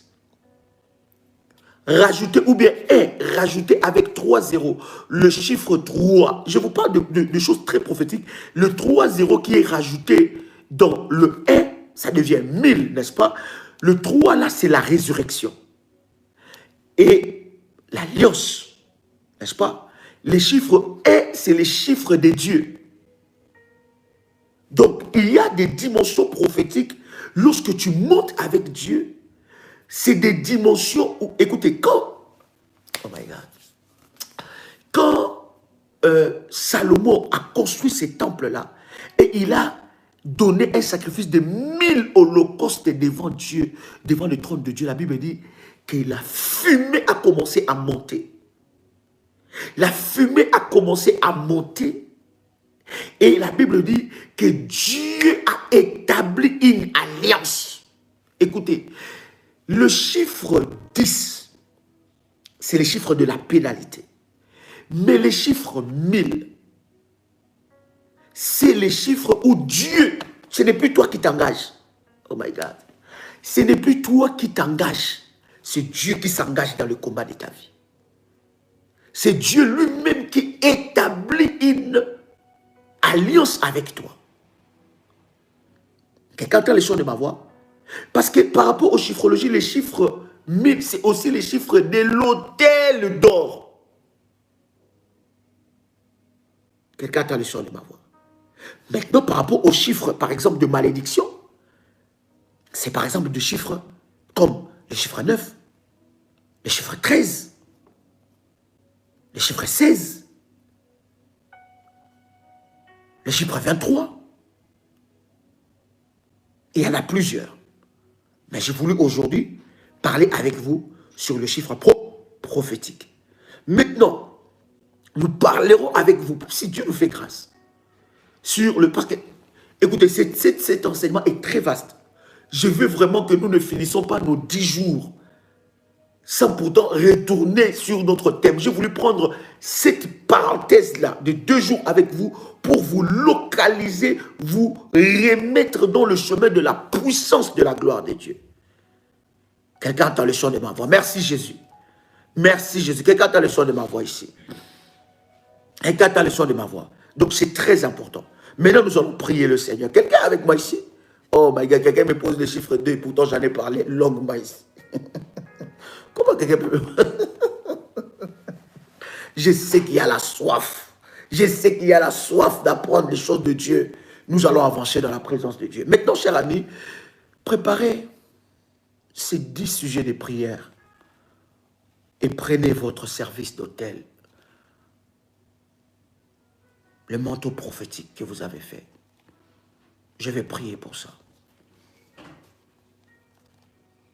rajouter, ou bien 1, rajouter avec 3 zéros le chiffre 3. Je vous parle de choses très prophétiques. Le 3 zéros qui est rajouté dans le 1, ça devient 1000, n'est-ce pas? Le 3 là, c'est la résurrection. Et l'alliance, n'est-ce pas? Les chiffres 1, c'est les chiffres des dieux. Donc, il y a des dimensions prophétiques. Lorsque tu montes avec Dieu, c'est des dimensions où, écoutez, quand, oh my God, quand Salomon a construit ces temples-là, et il a donné un sacrifice de 1000 holocaustes devant Dieu, devant le trône de Dieu, la Bible dit que la fumée a commencé à monter. La fumée a commencé à monter. Et la Bible dit que Dieu a établi une alliance. Écoutez, le chiffre 10, c'est le chiffre de la pénalité. Mais le chiffre 1000, c'est le chiffre où Dieu, ce n'est plus toi qui t'engages. Oh my God. Ce n'est plus toi qui t'engages. C'est Dieu qui s'engage dans le combat de ta vie. C'est Dieu lui-même qui établit une alliance avec toi. Quelqu'un entend les sons de ma voix? Parce que par rapport aux chiffrologies, les chiffres 1000, c'est aussi les chiffres de l'autel d'or. Quelqu'un entend les sons de ma voix? Maintenant, par rapport aux chiffres, par exemple, de malédiction, c'est par exemple des chiffres comme le chiffre 9, le chiffre 13, le chiffre 16, le chiffre 23. Il y en a plusieurs. Mais j'ai voulu aujourd'hui parler avec vous sur le chiffre prophétique. Maintenant, nous parlerons avec vous, si Dieu nous fait grâce, sur le... Parce que, écoutez, cet enseignement est très vaste. Je veux vraiment que nous ne finissons pas nos 10 jours sans pourtant retourner sur notre thème. J'ai voulu prendre cette parenthèse-là de 2 jours avec vous pour vous localiser, vous remettre dans le chemin de la puissance de la gloire de Dieu. Quelqu'un entend le son de ma voix. Merci Jésus. Merci Jésus. Quelqu'un entend le son de ma voix ici. Quelqu'un entend le son de ma voix. Donc c'est très important. Maintenant nous allons prier le Seigneur. Quelqu'un avec moi ici? Oh my God, quelqu'un me pose le chiffre 2 et pourtant j'en ai parlé longuement ici. Comment quelqu'un peut... Je sais qu'il y a la soif. Je sais qu'il y a la soif d'apprendre les choses de Dieu. Nous allons avancer dans la présence de Dieu. Maintenant, chers amis, préparez ces 10 sujets de prière et prenez votre service d'autel. Le manteau prophétique que vous avez fait. Je vais prier pour ça.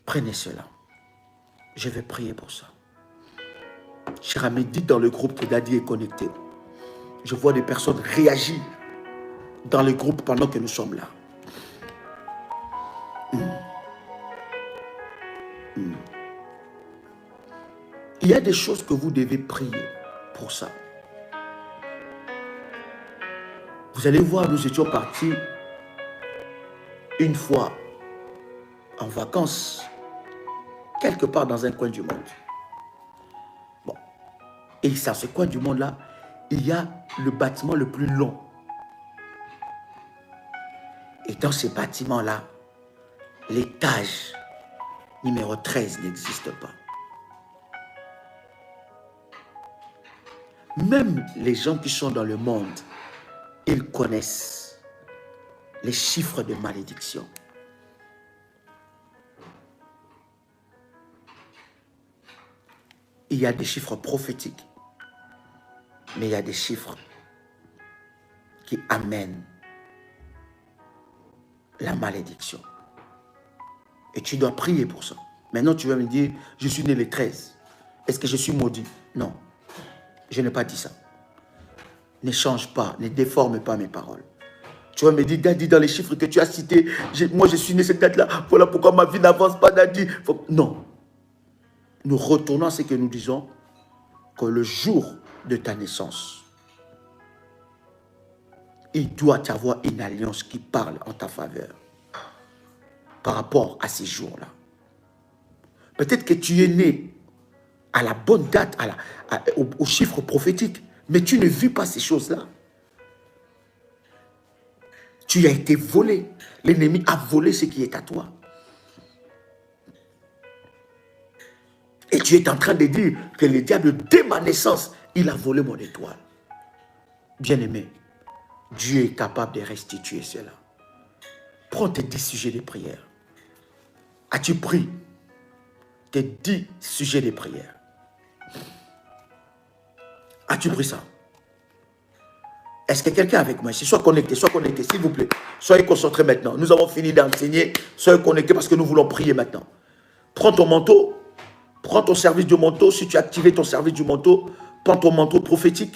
Prenez cela. Je vais prier pour ça. Cher ami, dites dans le groupe que Daddy est connecté. Je vois des personnes réagir dans le groupe pendant que nous sommes là. Il y a des choses que vous devez prier pour ça. Vous allez voir, nous étions partis une fois en vacances, quelque part dans un coin du monde. Bon. Et dans ce coin du monde-là, il y a le bâtiment le plus long. Et dans ce bâtiment-là, l'étage numéro 13 n'existe pas. Même les gens qui sont dans le monde, ils connaissent les chiffres de malédiction. Il y a des chiffres prophétiques, mais il y a des chiffres qui amènent la malédiction. Et tu dois prier pour ça. Maintenant, tu vas me dire, je suis né le 13. Est-ce que je suis maudit? Non, je n'ai pas dit ça. Ne change pas, ne déforme pas mes paroles. Tu vas me dire, Daddy, dans les chiffres que tu as cités, moi je suis né cette date-là, voilà pourquoi ma vie n'avance pas, Daddy. Non. Nous retournons à ce que nous disons, que le jour de ta naissance, il doit y avoir une alliance qui parle en ta faveur par rapport à ces jours-là. Peut-être que tu es né à la bonne date, au chiffre prophétique. Mais tu ne vis pas ces choses-là. Tu as été volé. L'ennemi a volé ce qui est à toi. Et tu es en train de dire que le diable, dès ma naissance, il a volé mon étoile. Bien-aimé, Dieu est capable de restituer cela. Prends tes 10 sujets de prière. As-tu pris tes 10 sujets de prière? As-tu pris ça? Est-ce que quelqu'un avec moi ici? Sois connecté, s'il vous plaît. Soyez concentrés maintenant. Nous avons fini d'enseigner. Soyez connectés parce que nous voulons prier maintenant. Prends ton manteau. Prends ton service du manteau. Si tu as activé ton service du manteau, prends ton manteau prophétique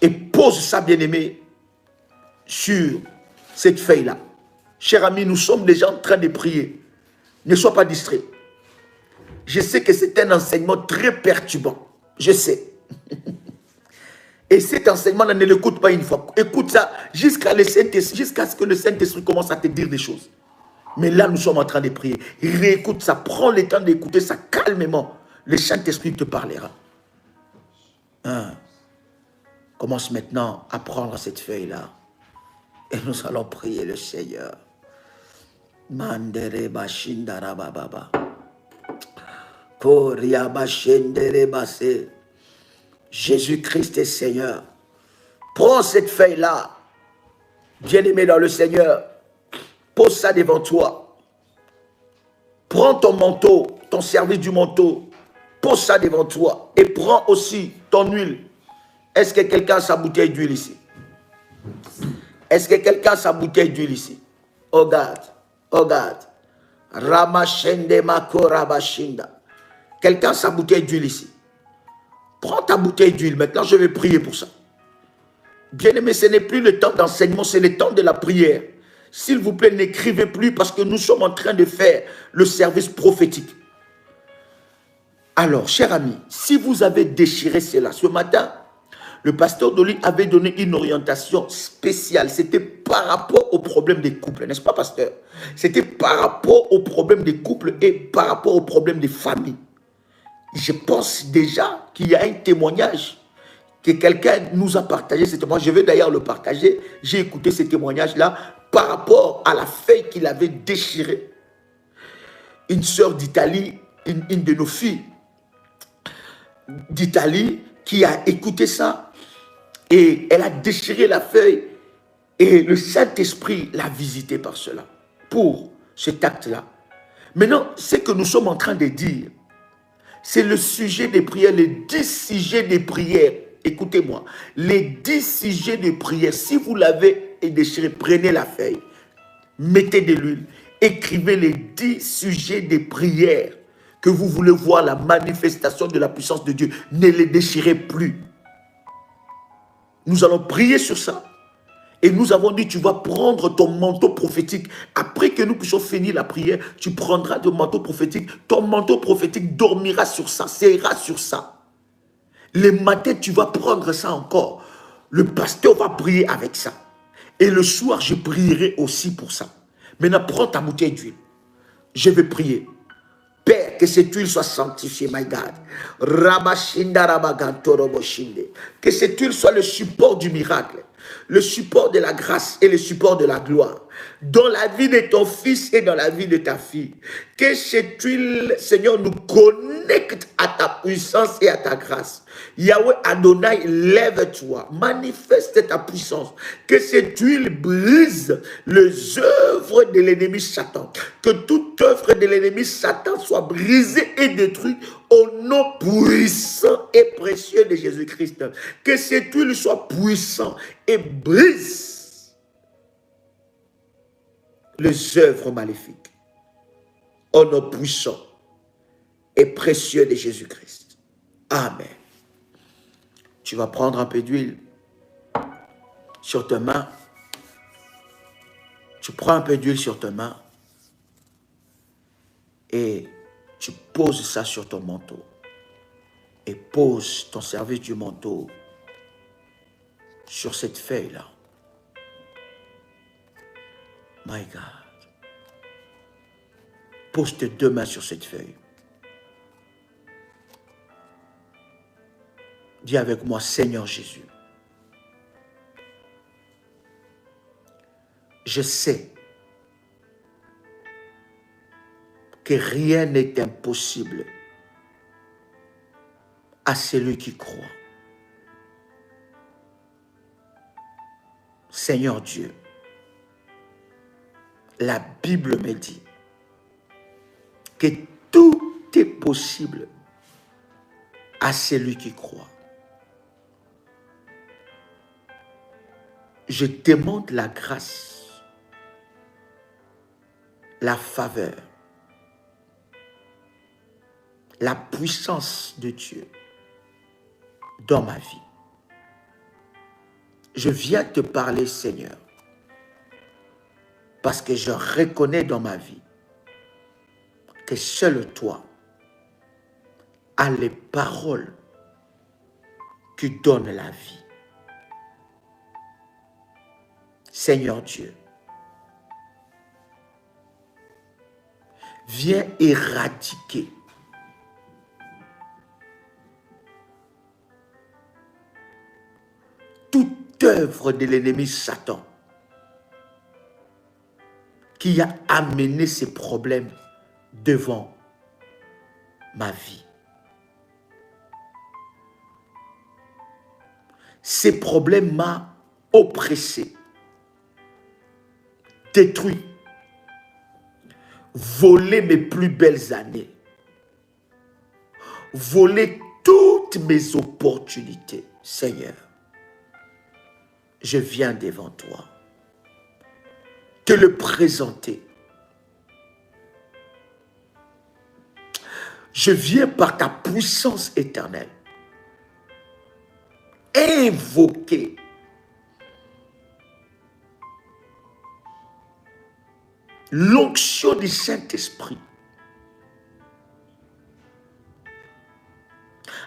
et pose ça, bien-aimé, sur cette feuille-là. Cher ami, nous sommes déjà en train de prier. Ne sois pas distrait. Je sais que c'est un enseignement très perturbant. Je sais. Et cet enseignement-là, ne l'écoute pas une fois. Écoute ça jusqu'à ce que le Saint-Esprit commence à te dire des choses. Mais là, nous sommes en train de prier. Réécoute ça. Prends le temps d'écouter ça calmement. Le Saint-Esprit te parlera. Commence maintenant à prendre cette feuille-là. Et nous allons prier le Seigneur. Mandere bashindara bababa. Koria bashendere basse. Jésus-Christ est Seigneur. Prends cette feuille-là, bien-aimé dans le Seigneur. Pose ça devant toi. Prends ton manteau, ton service du manteau. Pose ça devant toi. Et prends aussi ton huile. Est-ce que quelqu'un a sa bouteille d'huile ici? Est-ce que quelqu'un a sa bouteille d'huile ici? Oh God. Oh God. Ramashende makorabashinda. Quelqu'un a sa bouteille d'huile ici? Prends ta bouteille d'huile. Maintenant, je vais prier pour ça. Bien-aimé, ce n'est plus le temps d'enseignement, c'est le temps de la prière. S'il vous plaît, n'écrivez plus parce que nous sommes en train de faire le service prophétique. Alors, cher ami, si vous avez déchiré cela, ce matin, le pasteur Dolly avait donné une orientation spéciale. C'était par rapport au problème des couples, n'est-ce pas, pasteur? C'était par rapport au problème des couples et par rapport au problème des familles. Je pense déjà qu'il y a un témoignage que quelqu'un nous a partagé. Ce témoignage, je vais d'ailleurs le partager. J'ai écouté ce témoignage-là par rapport à la feuille qu'il avait déchirée. Une sœur d'Italie, une de nos filles d'Italie qui a écouté ça et elle a déchiré la feuille et le Saint-Esprit l'a visité par cela, pour cet acte-là. Maintenant, ce que nous sommes en train de dire, c'est le sujet des prières, les 10 sujets des prières. Écoutez-moi, les 10 sujets de prière, si vous l'avez déchiré, prenez la feuille, mettez de l'huile, écrivez les 10 sujets de prière que vous voulez voir la manifestation de la puissance de Dieu. Ne les déchirez plus. Nous allons prier sur ça. Et nous avons dit, tu vas prendre ton manteau prophétique. Après que nous puissions finir la prière, tu prendras ton manteau prophétique. Ton manteau prophétique dormira sur ça, sera sur ça. Le matin, tu vas prendre ça encore. Le pasteur va prier avec ça. Et le soir, je prierai aussi pour ça. Maintenant, prends ta bouteille d'huile. Je vais prier. Père, que cette huile soit sanctifiée, my God. Que cette huile soit le support du miracle, le support de la grâce et le support de la gloire dans la vie de ton fils et dans la vie de ta fille. Que cette huile, Seigneur, nous connecte à ta puissance et à ta grâce. Yahweh Adonai, lève-toi, manifeste ta puissance. Que cette huile brise les œuvres de l'ennemi Satan. Que toute œuvre de l'ennemi Satan soit brisée et détruite au nom puissant et précieux de Jésus-Christ. Que cette huile soit puissante et brise les œuvres maléfiques au nom puissant et précieux de Jésus-Christ. Amen. Tu vas prendre un peu d'huile sur tes mains. Tu prends un peu d'huile sur tes mains et tu poses ça sur ton manteau. Et pose ton service du manteau sur cette feuille-là. My God. Pose tes deux mains sur cette feuille. Dis avec moi, Seigneur Jésus, je sais que rien n'est impossible à celui qui croit. Seigneur Dieu, la Bible me dit que tout est possible à celui qui croit. Je demande la grâce, la faveur, la puissance de Dieu dans ma vie. Je viens te parler, Seigneur, parce que je reconnais dans ma vie que seul toi as les paroles qui donnent la vie. Seigneur Dieu, viens éradiquer toute œuvre de l'ennemi Satan qui a amené ces problèmes devant ma vie. Ces problèmes m'ont oppressé, détruit, volé mes plus belles années, volé toutes mes opportunités. Seigneur, je viens devant toi te le présenter. Je viens par ta puissance éternelle invoquer l'onction du Saint-Esprit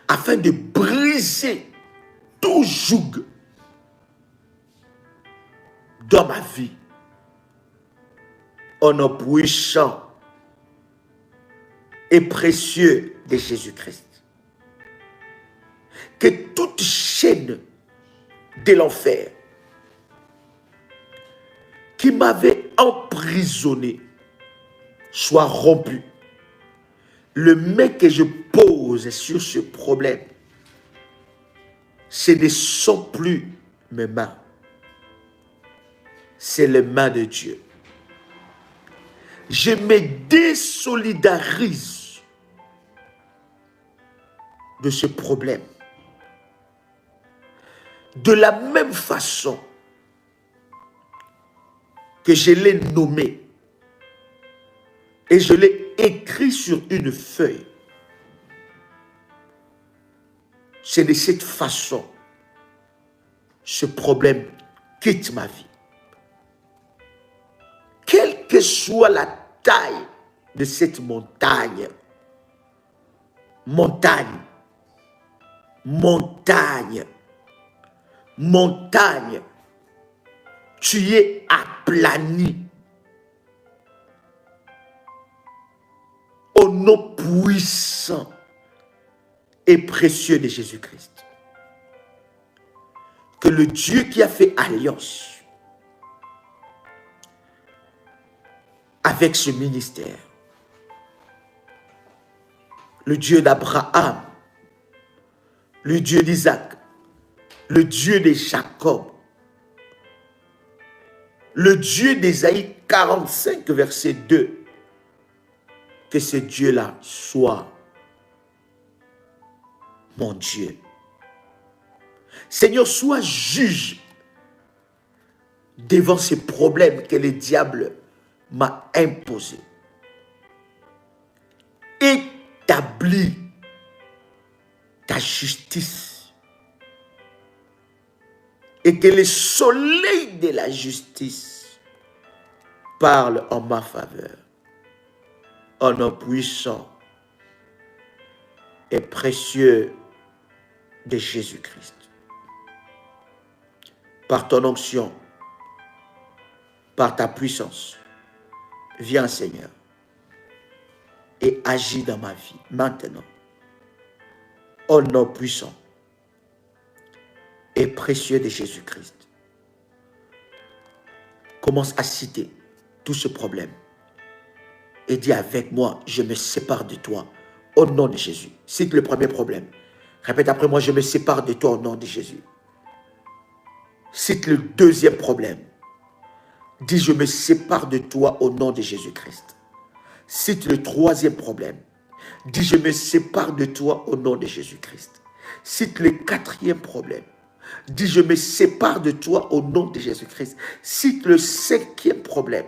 afin de briser tout joug dans ma vie au nom puissant et précieux de Jésus-Christ. Que toute chaîne de l'enfer qui m'avait emprisonné soit rompue. Le main que je pose sur ce problème, ce ne sont plus mes mains, c'est les mains de Dieu. Je me désolidarise de ce problème. De la même façon que je l'ai nommé et je l'ai écrit sur une feuille. C'est de cette façon ce problème quitte ma vie. Quelle que soit la taille de cette montagne, montagne, tu es aplani au nom puissant et précieux de Jésus-Christ. Que le Dieu qui a fait alliance avec ce ministère, le Dieu d'Abraham, le Dieu d'Isaac, le Dieu de Jacob, le Dieu d'Ésaïe 45, verset 2, que ce Dieu-là soit mon Dieu. Seigneur, sois juge devant ces problèmes que le diable m'a imposés. Établis ta justice et que le soleil de la justice parle en ma faveur. Au nom puissant et précieux de Jésus-Christ. Par ton onction, par ta puissance, viens Seigneur et agis dans ma vie maintenant. Au nom puissant et précieux de Jésus-Christ. Commence à citer tout ce problème. Et dis avec moi, je me sépare de toi au nom de Jésus. Cite le premier problème. Répète après moi, je me sépare de toi au nom de Jésus. Cite le deuxième problème. Dis, je me sépare de toi au nom de Jésus-Christ. Cite le troisième problème. Dis, je me sépare de toi au nom de Jésus-Christ. Cite le quatrième problème. Dis, je me sépare de toi au nom de Jésus-Christ. Cite le cinquième problème.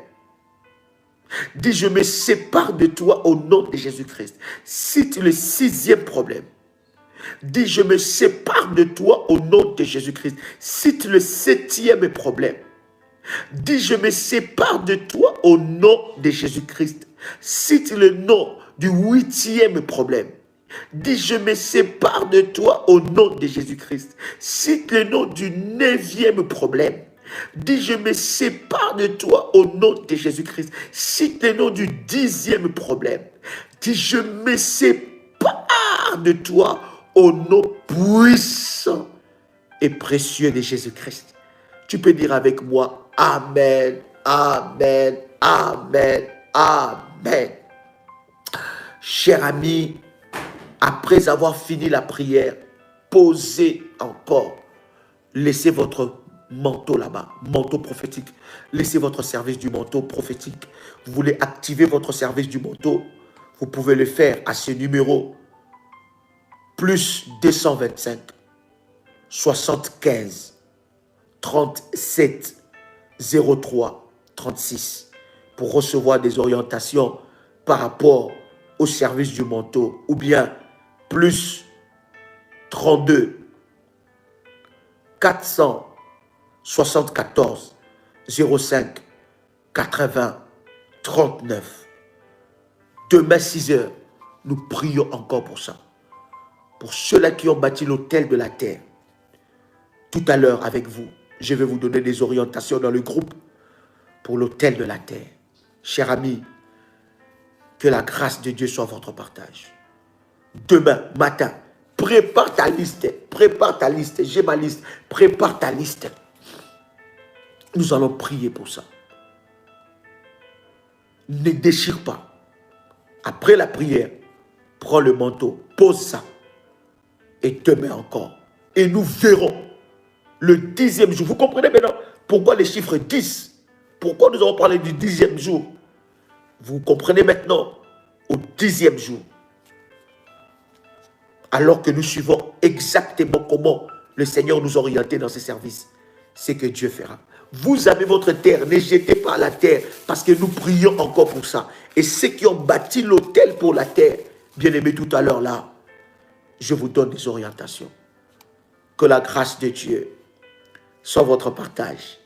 Dis, je me sépare de toi au nom de Jésus-Christ. Cite le sixième problème. Dis, je me sépare de toi au nom de Jésus-Christ. Cite le septième problème. Dis, je me sépare de toi au nom de Jésus-Christ. Cite le nom du huitième problème. Dis, je me sépare de toi au nom de Jésus-Christ. Cite le nom du neuvième problème. Dis, je me sépare de toi au nom de Jésus-Christ. Cite le nom du dixième problème. Dis, je me sépare de toi au nom puissant et précieux de Jésus-Christ. Tu peux dire avec moi, Amen, Amen, Amen, Amen. Cher ami, après avoir fini la prière, posez encore. Laissez votre manteau là-bas, manteau prophétique. Laissez votre service du manteau prophétique. Vous voulez activer votre service du manteau, vous pouvez le faire à ce numéro. Plus 225 75 37 03 36 pour recevoir des orientations par rapport au service du manteau, ou bien plus 32 474 05 80 39. Demain 6 heures, nous prions encore pour ça. Pour ceux-là qui ont bâti l'autel de la terre. Tout à l'heure avec vous, je vais vous donner des orientations dans le groupe pour l'autel de la terre. Chers amis, que la grâce de Dieu soit votre partage. Demain matin, prépare ta liste, j'ai ma liste, prépare ta liste. Nous allons prier pour ça. Ne déchire pas. Après la prière, prends le manteau, pose ça. Et demain encore. Et nous verrons le 10e jour. Vous comprenez maintenant pourquoi les chiffres 10? Pourquoi nous avons parlé du 10e jour? Vous comprenez maintenant au 10e jour. Alors que nous suivons exactement comment le Seigneur nous a orientés dans ses services. C'est que Dieu fera. Vous avez votre terre, ne jetez pas la terre, parce que nous prions encore pour ça. Et ceux qui ont bâti l'autel pour la terre, bien aimé tout à l'heure là, je vous donne des orientations. Que la grâce de Dieu soit votre partage.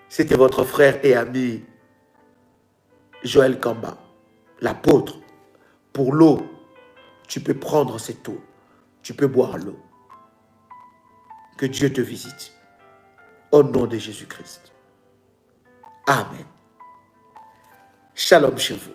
C'était votre frère et ami Joël Kamba, l'apôtre. Pour l'eau, tu peux prendre cette eau. Tu peux boire l'eau. Que Dieu te visite. Au nom de Jésus-Christ. Amen. Shalom chez vous.